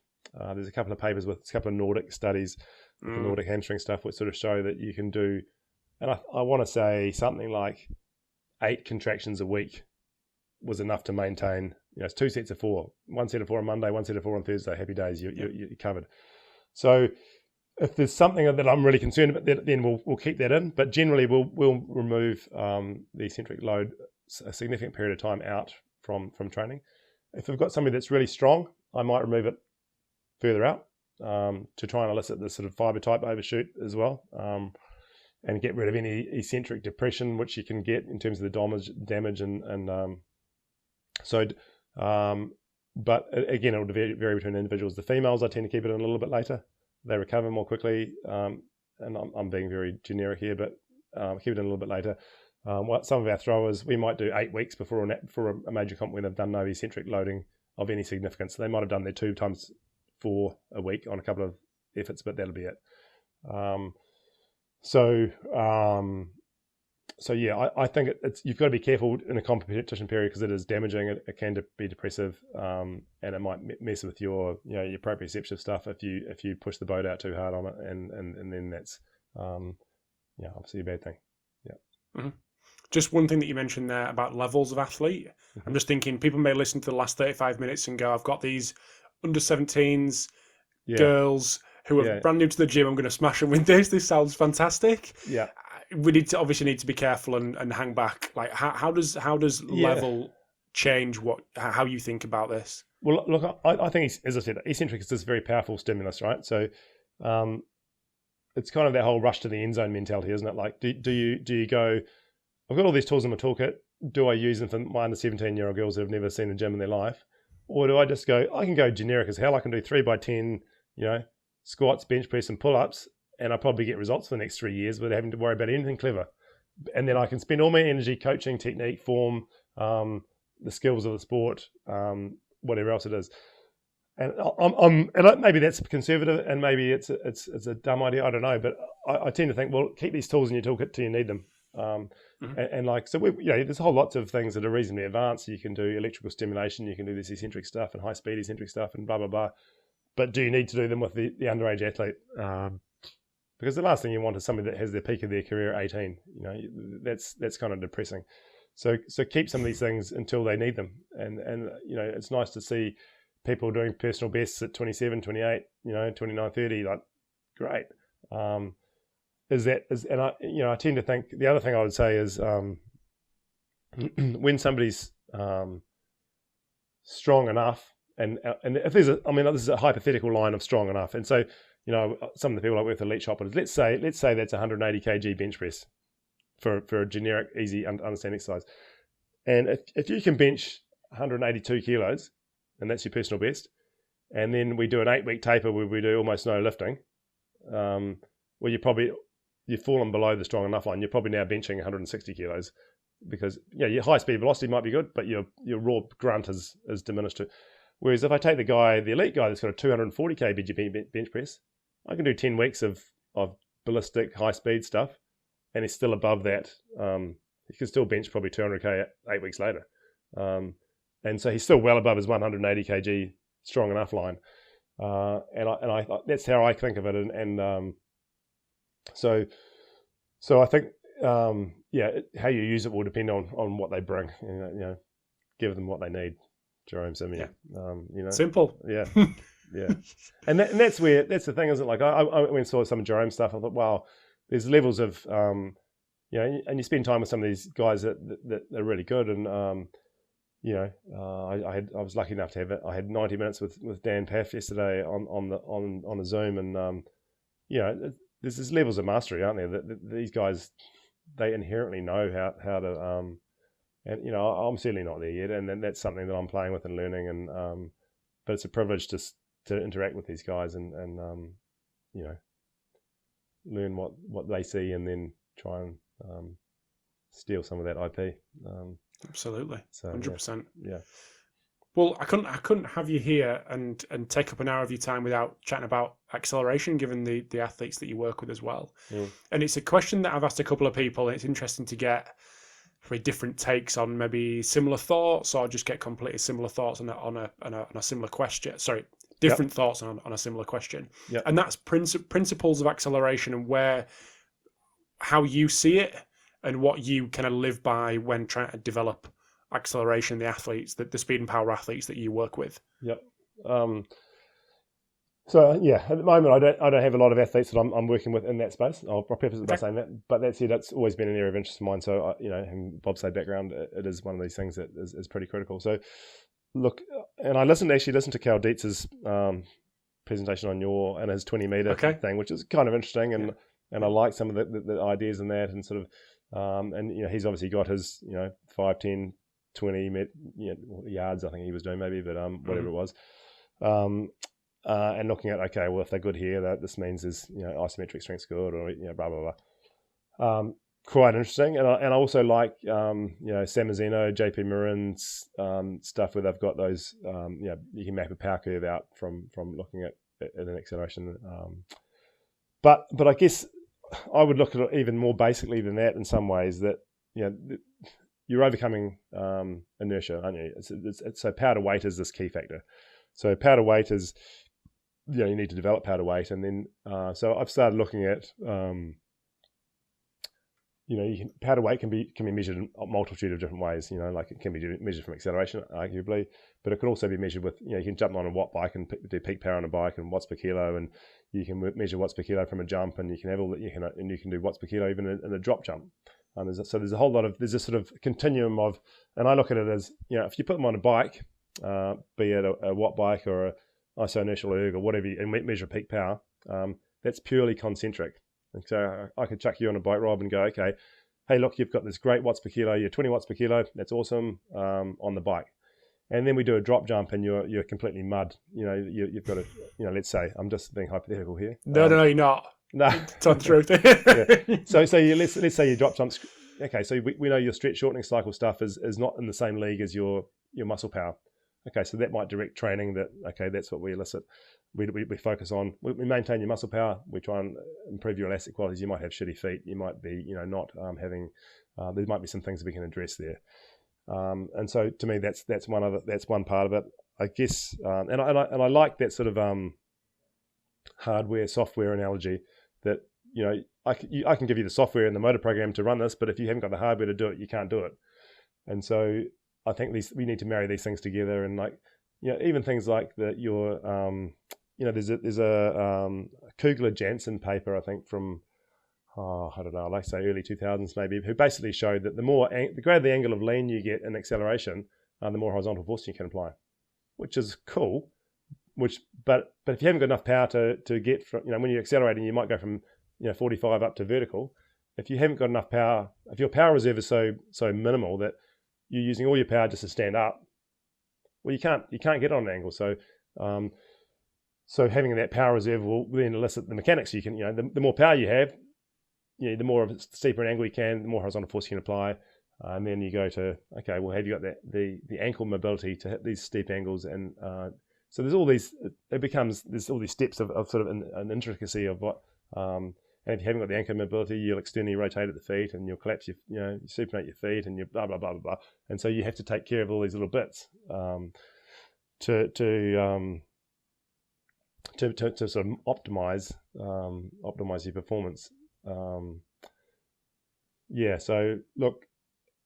[SPEAKER 2] There's a couple of papers with a couple of Nordic studies, the Nordic hamstring stuff, which sort of show that you can do, and I want to say something like 8 contractions a week was enough to maintain. It's 2 sets of 4, 1 set of 4 on Monday, 1 set of 4 on Thursday. Happy days, you're covered. So if there's something that I'm really concerned about, then we'll keep that in. But generally, we'll remove the eccentric load a significant period of time out from training. If we've got somebody that's really strong, I might remove it further out to try and elicit the sort of fiber type overshoot as well, and get rid of any eccentric depression which you can get in terms of the damage and but again, it would vary between individuals. The females, I tend to keep it in a little bit later. They recover more quickly, and I'm being very generic here, but keep it in a little bit later. What some of our throwers, we might do 8 weeks before a major comp when they've done no eccentric loading of any significance. So they might have done their 2x4 a week on a couple of efforts, but that'll be it. So yeah, I think it's you've got to be careful in a competition period because it is damaging. It can be depressive, and it might mess with your your proprioceptive stuff if you push the boat out too hard on it, and then that's obviously a bad thing. Yeah.
[SPEAKER 1] Mm-hmm. Just one thing that you mentioned there about levels of athlete. Mm-hmm. I'm just thinking people may listen to the last 35 minutes and go, I've got these under 17s girls who are brand new to the gym. I'm going to smash them with this. This sounds fantastic.
[SPEAKER 2] Yeah.
[SPEAKER 1] We need to be careful and hang back. Like how does level change how you think about this?
[SPEAKER 2] Well, look, I think, as I said, eccentric is this very powerful stimulus, right? So it's kind of that whole rush to the end zone mentality, isn't it? Like, do you go, I've got all these tools in my toolkit. Do I use them for my under 17-year-old girls that have never seen a gym in their life? Or do I just go, I can go generic as hell. I can do 3x10, squats, bench press, and pull-ups, and I'll probably get results for the next 3 years without having to worry about anything clever. And then I can spend all my energy coaching, technique, form, the skills of the sport, whatever else it is. And maybe that's conservative, and maybe it's a dumb idea. I don't know, but I tend to think, well, keep these tools in your toolkit till you need them. There's a whole lots of things that are reasonably advanced. You can do electrical stimulation, you can do this eccentric stuff and high speed eccentric stuff and blah blah blah. But do you need to do them with the underage athlete? Because the last thing you want is somebody that has their peak of their career at 18. That's kind of depressing. So keep some of these things until they need them. And it's nice to see people doing personal bests at 27, 28, 29, 30. Like, great. I tend to think the other thing I would say is when somebody's strong enough, and if there's this is a hypothetical line of strong enough, and so some of the people I work with elite shoppers, let's say that's 180 kg bench press for a generic easy understand exercise, and if you can bench 182 kilos, and that's your personal best, and then we do an 8-week taper where we do almost no lifting, you've fallen below the strong enough line. You're probably now benching 160 kilos because your high speed velocity might be good, but your raw grunt is diminished too. Whereas if I take the elite guy that's got a 240 kg bench press, I can do 10 weeks of ballistic high speed stuff, and he's still above that. He can still bench probably 200k 8 weeks later, and so he's still well above his 180 kg strong enough line. And I that's how I think of it, and So I think, how you use it will depend on what they bring. Give them what they need. Jerome Simeon.
[SPEAKER 1] Simple.
[SPEAKER 2] Yeah, yeah. And that's the thing, isn't it? Like I went and saw some of Jerome's stuff. I thought, wow, there's levels of, and you spend time with some of these guys that are really good. And I was lucky enough to have it. I had 90 minutes with Dan Paff yesterday on a Zoom, and there's levels of mastery, aren't there? That these guys, they inherently know how to, and I'm certainly not there yet, and that's something that I'm playing with and learning, and but it's a privilege to interact with these guys and learn what they see, and then try and steal some of that IP.
[SPEAKER 1] Absolutely, 100%.
[SPEAKER 2] Yeah.
[SPEAKER 1] Well, I couldn't have you here and take up an hour of your time without chatting about acceleration, given the athletes that you work with as well. Mm. And it's a question that I've asked a couple of people, and it's interesting to get very different takes on maybe similar thoughts, or just get completely similar thoughts on a similar question. Sorry, different thoughts on a similar question. Yep. And that's principles of acceleration, and how you see it and what you kind of live by when trying to develop acceleration, the athletes, the speed and power athletes that you work with.
[SPEAKER 2] Yep. So yeah, at the moment I don't have a lot of athletes that I'm working with in that space. I'll preface it by saying that, but that's always been an area of interest of mine. So having bobsleigh background, it is one of these things that is pretty critical. So look, and I listened to Cal Dietz's presentation on his 20 meter thing, which is kind of interesting, and I like some of the ideas in that, and sort of he's obviously got his 5, 10, 20 yards, I think he was doing maybe, but whatever it was. And looking at, if they're good here, this means there's isometric strength's good, or blah blah blah. quite interesting. And I also like, Samazeno, JP Marin's stuff where they've got those, you can map a power curve out from looking at an acceleration. But I guess I would look at it even more basically than that in some ways, that, you're overcoming inertia, aren't you? So power to weight is this key factor. So power to weight is, you need to develop power to weight. And then, so I've started looking at, power to weight can be measured in a multitude of different ways. Like it can be measured from acceleration, arguably, but it can also be measured with, you can jump on a watt bike and do peak power on a bike and watts per kilo, and you can measure watts per kilo from a jump, and you can have all that. You can do watts per kilo even in a drop jump. There's a whole lot of, there's a sort of continuum of, and I look at it as, if you put them on a bike, be it a watt bike or a isoinertial erg or whatever, and measure peak power, that's purely concentric. And so I could chuck you on a bike, Rob, and go, okay, hey, look, you've got this great watts per kilo, you're 20 watts per kilo, that's awesome, on the bike. And then we do a drop jump and you're completely mud. You've got to, let's say, I'm just being hypothetical here.
[SPEAKER 1] No, you're not.
[SPEAKER 2] No,
[SPEAKER 1] it's not the truth.
[SPEAKER 2] Yeah. So let's say your drop jumps. Okay, so we know your stretch shortening cycle stuff is not in the same league as your muscle power. Okay, so that might direct training that. Okay, that's what we elicit. We focus on. We maintain your muscle power. We try and improve your elastic qualities. You might have shitty feet. You might be not having. There might be some things that we can address there. And so to me, that's one part of it. I guess, and I like that sort of hardware software analogy. That I can give you the software and the motor program to run this, but if you haven't got the hardware to do it, you can't do it. And so I think we need to marry these things together, and even things like there's a Kugler-Janssen paper, I think from I don't know, like say early 2000s maybe, who basically showed that the greater the angle of lean you get in acceleration, the more horizontal force you can apply, which is cool. But if you haven't got enough power to get from, when you're accelerating, you might go from 45 up to vertical. If you haven't got enough power, if your power reserve is so minimal that you're using all your power just to stand up, well, you can't get on an angle. So having that power reserve will then elicit the mechanics. You can, the more power you have, the more of a steeper an angle you can, the more horizontal force you can apply. And then you go to, okay, well, have you got the ankle mobility to hit these steep angles? And so there's all these, there's all these steps of sort of an intricacy of what, and if you haven't got the ankle mobility, you'll externally rotate at the feet and you'll collapse you supinate your feet and you blah, blah, blah, blah, blah. And so you have to take care of all these little bits to sort of optimize your performance. So look,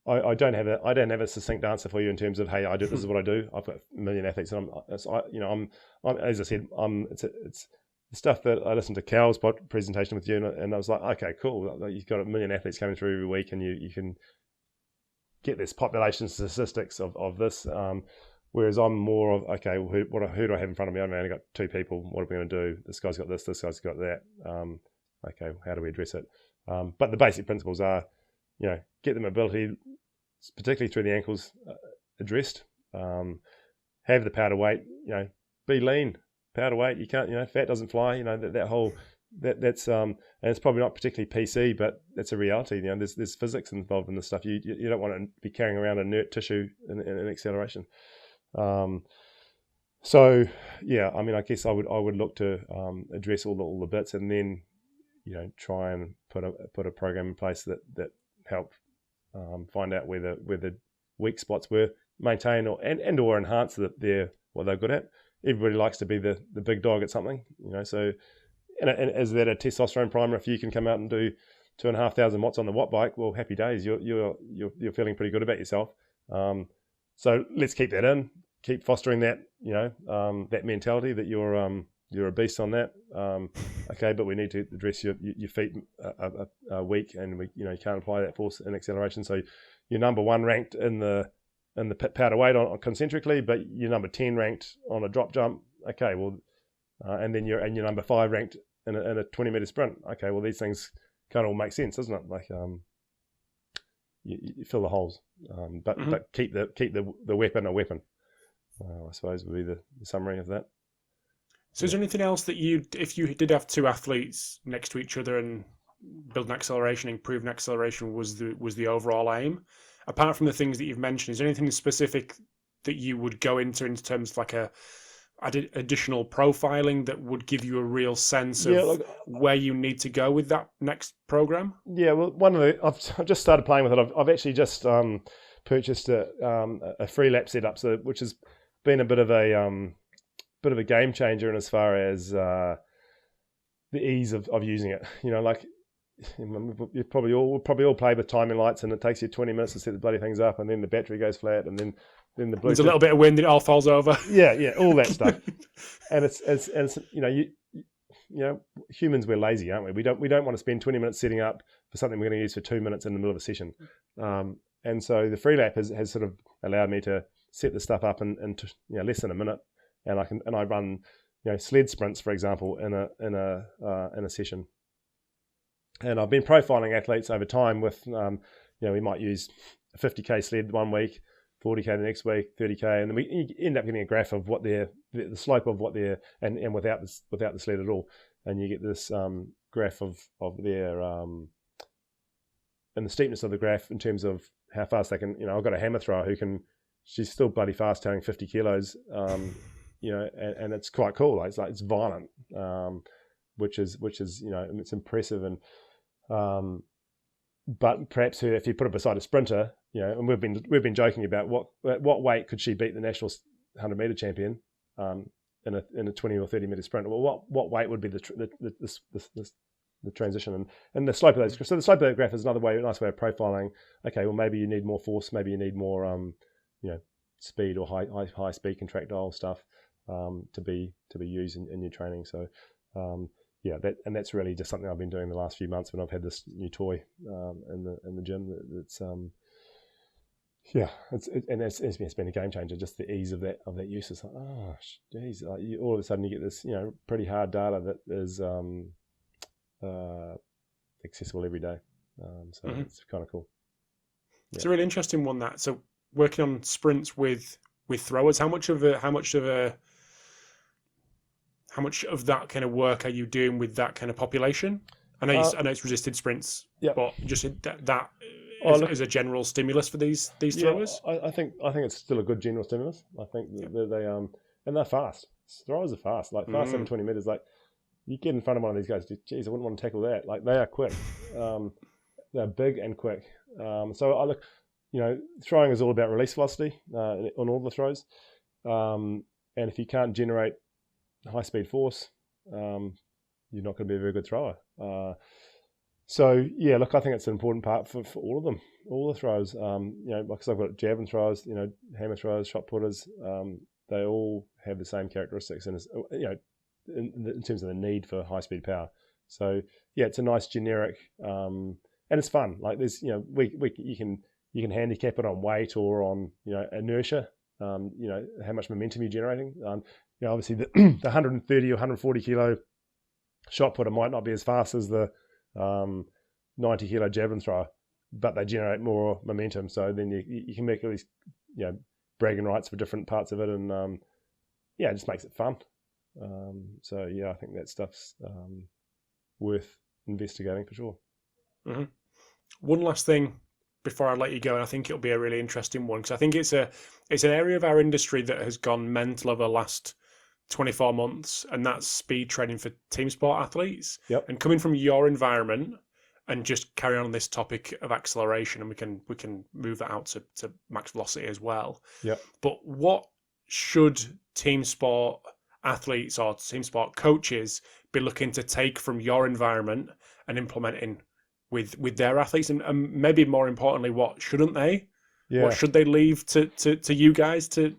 [SPEAKER 2] I don't have a succinct answer for you in terms of, hey, this is what I do. I've got a million athletes, and I'm as I said, it's the stuff that I listened to Cal's presentation with you, and I was like, okay, cool. You've got a million athletes coming through every week, and you can get this population statistics of this. Whereas I'm more of, okay, well, who do I have in front of me? I've only got two people. What are we going to do? This guy's got this. This guy's got that. Okay, how do we address it? But the basic principles are, get the mobility, particularly through the ankles, addressed. Have the power to weight. Be lean. Power to weight. You can't. Fat doesn't fly. That's and it's probably not particularly PC, but that's a reality. There's physics involved in this stuff. You don't want to be carrying around inert tissue in acceleration. So yeah, I guess I would look to address all the bits, and then try and put a program in place that help find out where the weak spots were, maintain or enhance what they're good at. Everybody likes to be the big dog at something, So, and is that a testosterone primer? If you can come out and do 2,500 watts on the watt bike, well, happy days. You're feeling pretty good about yourself. So let's keep that in. Keep fostering that, that mentality that you're a beast on that. Okay, but we need to address your feet are weak, and you can't apply that force in acceleration. So you're number 1 ranked in the power to weight on concentrically, but you're number 10 ranked on a drop jump. Okay, well, and then you're number 5 ranked in a 20-meter sprint. Okay, well, these things kind of all make sense, doesn't it? Like you fill the holes, but keep the weapon a weapon. I suppose would be the summary of that.
[SPEAKER 1] So is there anything else that if you did have two athletes next to each other and building acceleration, improving acceleration was the overall aim. Apart from the things that you've mentioned, is there anything specific that you would go into in terms of like additional profiling that would give you a real sense of where you need to go with that next program?
[SPEAKER 2] Yeah, well, I've just started playing with it. I've actually just purchased a free lap setup, which has been a bit of a game changer in as far as the ease of using it. Like you probably all play with timing lights, and it takes you 20 minutes to set the bloody things up, and then the battery goes flat, and then the Bluetooth.
[SPEAKER 1] There's a little bit of wind, it all falls over.
[SPEAKER 2] Yeah, all that stuff. And it's humans, we're lazy, aren't we? We don't want to spend 20 minutes setting up for something we're going to use for 2 minutes in the middle of a session. And so the free lap has sort of allowed me to set the stuff up in less than a minute, and I run sled sprints, for example, in a session. And I've been profiling athletes over time with we might use a 50k sled one week, 40k the next week, 30k, and then we end up getting a graph of what the slope of what they're and without the sled at all, and you get this graph of their and the steepness of the graph in terms of how fast they can. I've got a hammer thrower she's still bloody fast, towing 50 kilos, and it's quite cool. It's violent, which is it's impressive, and but perhaps if you put it beside a sprinter, and we've been joking about what weight could she beat the national 100 meter champion in a 20 or 30 meter sprint. Well, what weight would be the transition and the slope of those. So the slope of that graph is another nice way of profiling. Okay, well maybe you need more force, maybe you need more speed or high speed contractile stuff to be used in your training. So that's really just something I've been doing the last few months when I've had this new toy in the gym. It's been a game changer. Just the ease of that use. It's like, oh geez, all of a sudden you get this pretty hard data that is accessible every day. So it's kind of cool.
[SPEAKER 1] It's a really interesting one. So working on sprints with throwers, how much of that kind of work are you doing with that kind of population? I know it's resisted sprints, but just that as a general stimulus for these throwers.
[SPEAKER 2] I think it's still a good general stimulus. I think they and they're fast. Throwers are fast, like fast 720 meters. Like you get in front of one of these guys, geez, I wouldn't want to tackle that. Like they are quick. They're big and quick. So I look, throwing is all about release velocity on all the throws. And if you can't generate high speed force, you're not going to be a very good thrower. I think it's an important part for all of them, all the throws. Because I've got javelin throwers, hammer throwers, shot putters. They all have the same characteristics, and in terms of the need for high speed power. So it's a nice generic, and it's fun. Like there's you can handicap it on weight or on inertia. How much momentum you're generating. Obviously the 130 or 140 kilo shot putter might not be as fast as the 90 kilo javelin thrower, but they generate more momentum. So then you can make all these bragging rights for different parts of it, and it just makes it fun. I think that stuff's worth investigating for sure. Mm-hmm.
[SPEAKER 1] One last thing before I let you go, and I think it'll be a really interesting one, because I think it's an area of our industry that has gone mental over the last 24 months, and that's speed training for team sport athletes.
[SPEAKER 2] Yep.
[SPEAKER 1] And coming from your environment, and just carry on this topic of acceleration, and we can move that out to max velocity as well.
[SPEAKER 2] Yep.
[SPEAKER 1] But what should team sport athletes or team sport coaches be looking to take from your environment and implementing with their athletes, and maybe more importantly, what shouldn't they? Yeah. What should they leave to you guys to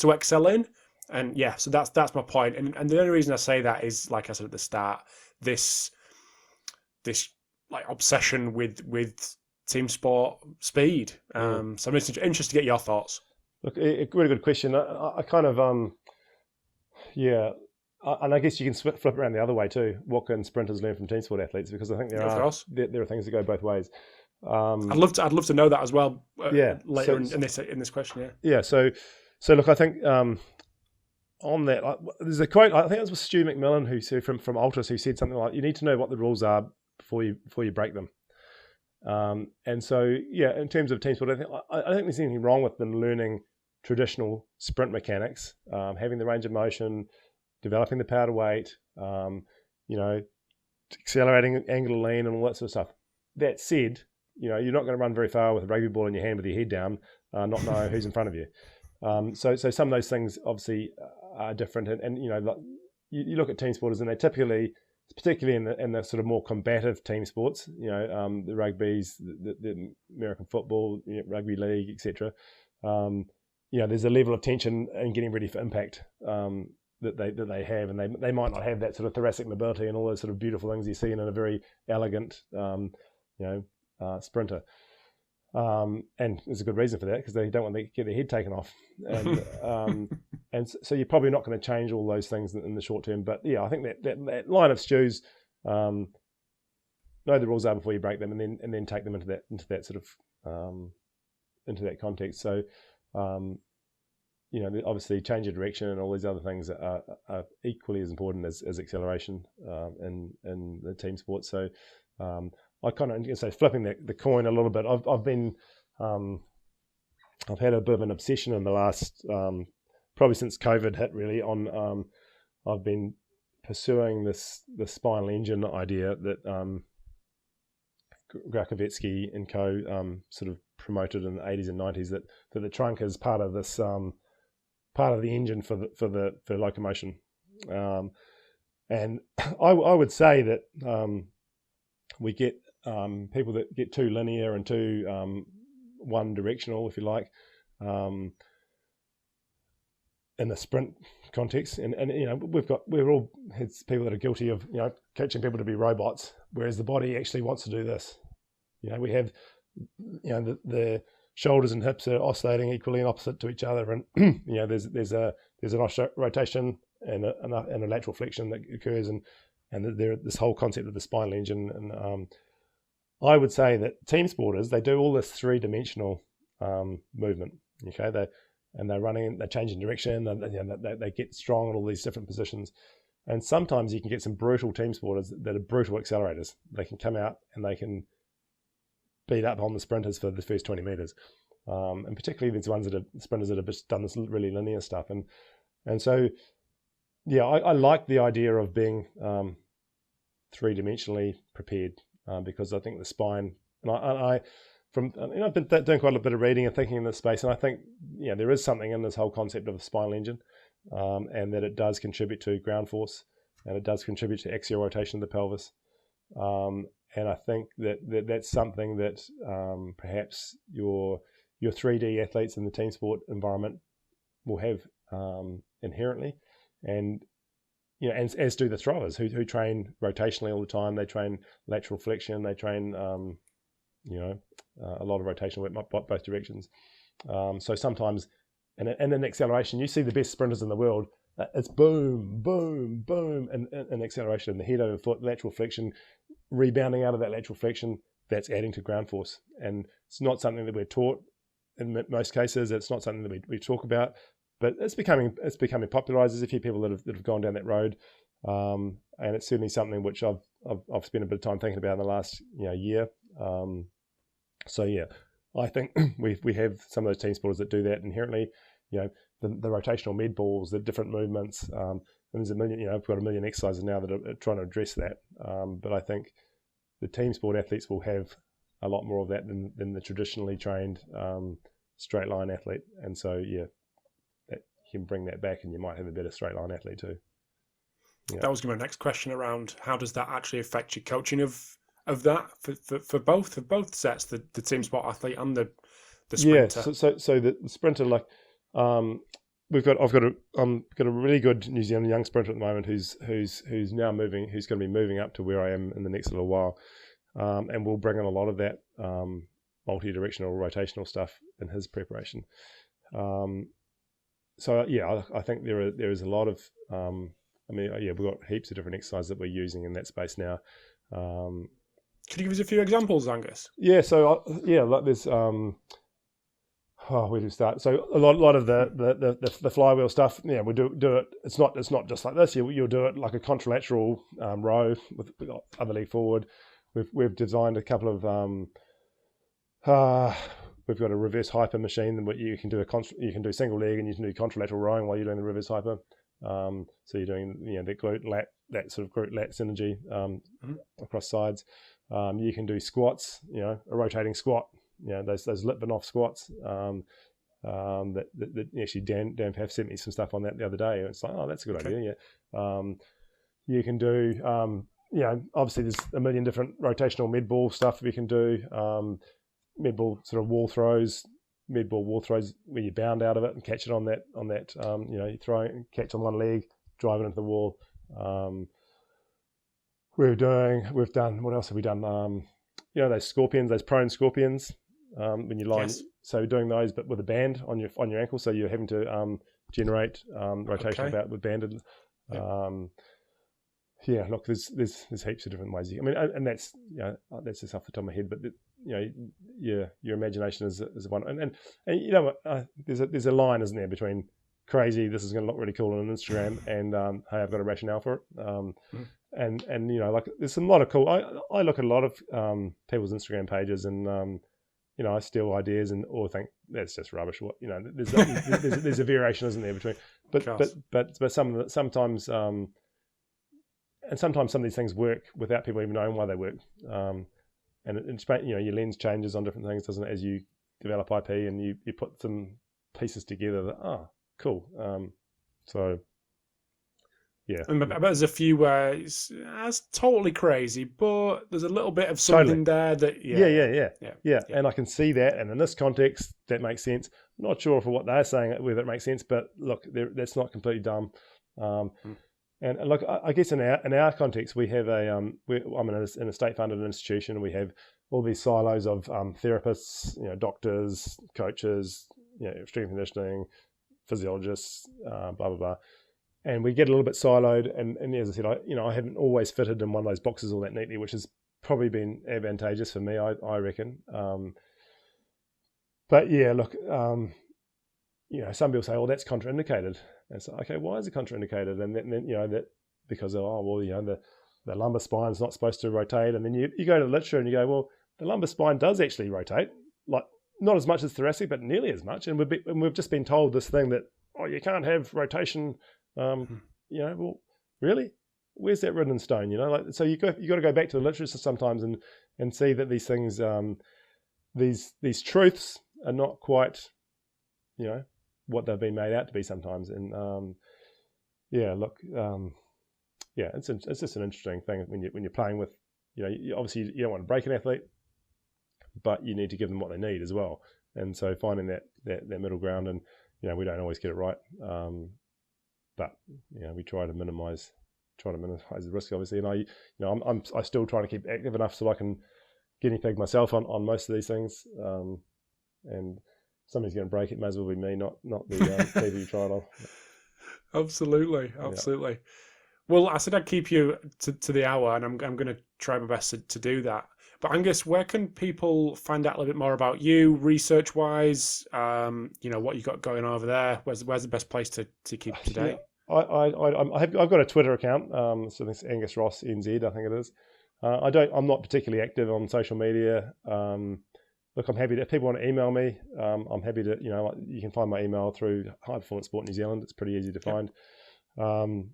[SPEAKER 1] excel in? And so that's my point. And the only reason I say that is, like I said at the start, this like obsession with team sport speed. So I'm interested to get your thoughts.
[SPEAKER 2] Look, a really good question. I kind of and I guess you can flip around the other way too. What can sprinters learn from team sport athletes? Because I think there are things that go both ways.
[SPEAKER 1] I'd love to know that as well. Later in this question. Yeah.
[SPEAKER 2] So look, I think on that, there's a quote. I think it was Stu McMillan who said from Altus, who said something like, "You need to know what the rules are before you break them." And so, yeah, in terms of team sport, I don't think there's anything wrong with them learning traditional sprint mechanics, having the range of motion, developing the power to weight, accelerating angle lean and all that sort of stuff. That said, you're not going to run very far with a rugby ball in your hand with your head down, not know who's in front of you. So some of those things obviously are different, and you look at team sporters, and they typically, particularly in the sort of more combative team sports, the rugbies, the American football, rugby league, etc. There's a level of tension and getting ready for impact that they have, and they might not have that sort of thoracic mobility and all those sort of beautiful things you see in a very elegant, sprinter. And there's a good reason for that, because they don't want to get their head taken off, and so you're probably not going to change all those things in the short term. But yeah, I think that line of Stu's, know the rules are before you break them, and then take them into that sort of into that context. So obviously change of direction and all these other things are equally as important as acceleration in the team sport. So I kind of say flipping the coin a little bit. I've had a bit of an obsession in the last probably since COVID hit, really. I've been pursuing this spinal engine idea that Grakovetsky and co sort of promoted in the 80s and 90s, that the trunk is part of this part of the engine for locomotion. And I would say that we get people that get too linear and too one directional, if you like, in the sprint context, and we've all had people that are guilty of coaching people to be robots, whereas the body actually wants to do this. We have the shoulders and hips are oscillating equally and opposite to each other, and there's an rotation and a lateral flexion that occurs, and there this whole concept of the spinal engine. And I would say that team sporters, they do all this three-dimensional movement. Okay, they're running, they're changing direction, they get strong in all these different positions. And sometimes you can get some brutal team sporters that are brutal accelerators. They can come out and they can beat up on the sprinters for the first 20 meters. And particularly these ones that are sprinters that have just done this really linear stuff. And so, yeah, I like the idea of being three-dimensionally prepared, because I think the spine, and I've been doing quite a bit of reading and thinking in this space, and I think there is something in this whole concept of the spinal engine, and that it does contribute to ground force, and it does contribute to axial rotation of the pelvis. And I think that's something that perhaps your 3D athletes in the team sport environment will have inherently, and as do the throwers who train rotationally all the time. They train lateral flexion, they train a lot of rotational work both directions. So sometimes, and in acceleration, you see the best sprinters in the world. It's boom, boom, boom, and acceleration, the head over foot, lateral flexion, rebounding out of that lateral flexion. That's adding to ground force, and it's not something that we're taught in most cases. It's not something that we talk about, but it's becoming popularized. There's a few people that have gone down that road, and it's certainly something which I've spent a bit of time thinking about in the last year. So yeah, I think we have some of those team sporters that do that inherently. The rotational med balls, the different movements. And there's a million. I've got a million exercises now that are trying to address that. But I think the team sport athletes will have a lot more of that than the traditionally trained straight line athlete. And so yeah, you can bring that back, and you might have a better straight line athlete too. Yeah.
[SPEAKER 1] That was my next question around how does that actually affect your coaching of that for both sets, the team sport athlete and the sprinter.
[SPEAKER 2] Yeah, so the sprinter, like I've got a really good New Zealand young sprinter at the moment who's now moving, who's going to be moving up to where I am in the next little while, and we'll bring in a lot of that multi-directional rotational stuff in his preparation. So yeah, I think there is a lot of we've got heaps of different exercises that we're using in that space now. Could
[SPEAKER 1] you give us a few examples, Angus?
[SPEAKER 2] Yeah, so like there's where do we start? So a lot of the flywheel stuff, yeah, we do it. It's not just like this. You'll do it like a contralateral row with other leg forward. We've designed a couple of we've got a reverse hyper machine where you can do single leg and you can do contralateral rowing while you're doing the reverse hyper. So you're doing the glute lat, that sort of glute lat synergy across sides. You can do squats, a rotating squat. Those Litvinoff squats. That actually Dan Paff sent me some stuff on that the other day. It's like, oh, that's a good idea. Yeah. You can do, obviously there's a million different rotational med ball stuff we can do. Med ball sort of wall throws where you bound out of it and catch it on that. You throw it, catch on one leg, drive it into the wall. We've done. What else have we done? Those scorpions, those prone scorpions. When you line, so doing those, but with a band on your ankle, so you're having to generate rotation about with banded. Look, there's heaps of different ways. And that's that's just off the top of my head, but your imagination is one. And you know what? There's a line, isn't there, between crazy, this is going to look really cool on Instagram, and hey, I've got a rationale for it. And like there's a lot of cool. I look at a lot of people's Instagram pages and. I steal ideas or think that's just rubbish. What there's a variation, isn't there, between, but sometimes and sometimes some of these things work without people even knowing why they work. And your lens changes on different things, doesn't it, as you develop IP and you put some pieces together that cool. So. Yeah,
[SPEAKER 1] and I bet there's a few where that's totally crazy, but there's a little bit of something there that
[SPEAKER 2] yeah. And I can see that, and in this context, that makes sense. I'm not sure for what they're saying whether it makes sense, but look, that's not completely dumb. And look, I guess in our context, we have I'm in a state-funded institution, and we have all these silos of therapists, doctors, coaches, strength and conditioning, physiologists, blah blah blah. And we get a little bit siloed, and as I said, I haven't always fitted in one of those boxes all that neatly, which has probably been advantageous for me, I reckon. But yeah, look, some people say, "Oh, that's contraindicated," and so okay, why is it contraindicated? And then that because the lumbar spine's not supposed to rotate, and then you go to the literature and you go, well, the lumbar spine does actually rotate, like not as much as thoracic, but nearly as much, and we've just been told this thing that you can't have rotation. Well, really? Where's that written in stone? So you got to go back to the literature sometimes and see that these things, these truths are not quite, what they've been made out to be sometimes. And it's just an interesting thing when you're playing with, obviously you don't want to break an athlete, but you need to give them what they need as well. And so finding that middle ground, and we don't always get it right. But we try to minimize the risk, obviously. And I still trying to keep active enough so I can guinea pig myself on most of these things. And somebody's going to break it, may as well be me, not the people you try it on.
[SPEAKER 1] Absolutely. Yeah. Well, I said I'd keep you to the hour, and I'm going to try my best to do that. But Angus, where can people find out a little bit more about you, research-wise? What you got going over there. Where's the best place to keep up to date?
[SPEAKER 2] I've got a Twitter account. So it's Angus Ross NZ, I think it is. I'm not particularly active on social media. Look, I'm happy if people want to email me. I'm happy to. You can find my email through High Performance Sport New Zealand. It's pretty easy to find. And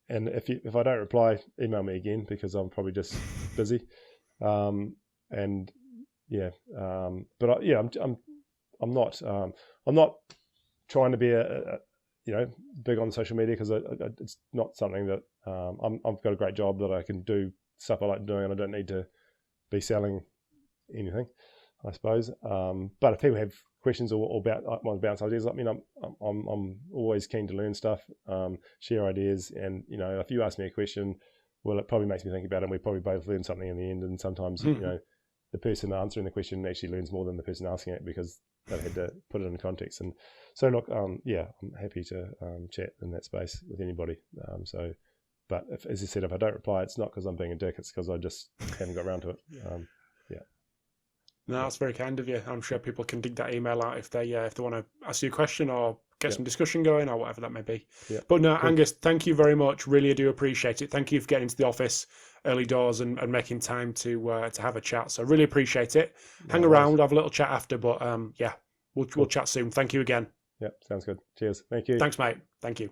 [SPEAKER 2] if I don't reply, email me again because I'm probably just busy. I'm not trying to be big on social media because it's not something that I've got a great job that I can do stuff I like doing, and I don't need to be selling anything, I suppose. But if people have questions or want to bounce ideas, I'm always keen to learn stuff, share ideas, and if you ask me a question, well, it probably makes me think about it, and we probably both learn something in the end. And sometimes the person answering the question actually learns more than the person asking it because they had to put it in context. And so look, I'm happy to chat in that space with anybody. But as I said, if I don't reply, it's not because I'm being a dick, it's because I just haven't got around to it.
[SPEAKER 1] No, that's very kind of you. I'm sure people can dig that email out if they want to ask you a question or get some discussion going or whatever that may be.
[SPEAKER 2] Yeah.
[SPEAKER 1] But no,
[SPEAKER 2] Cool.
[SPEAKER 1] Angus, thank you very much. Really, I do appreciate it. Thank you for getting into the office early doors and making time to have a chat. So really appreciate it. Hang around, have a little chat after. But we'll chat soon. Thank you again.
[SPEAKER 2] Yeah, sounds good. Cheers. Thank you.
[SPEAKER 1] Thanks, mate. Thank you.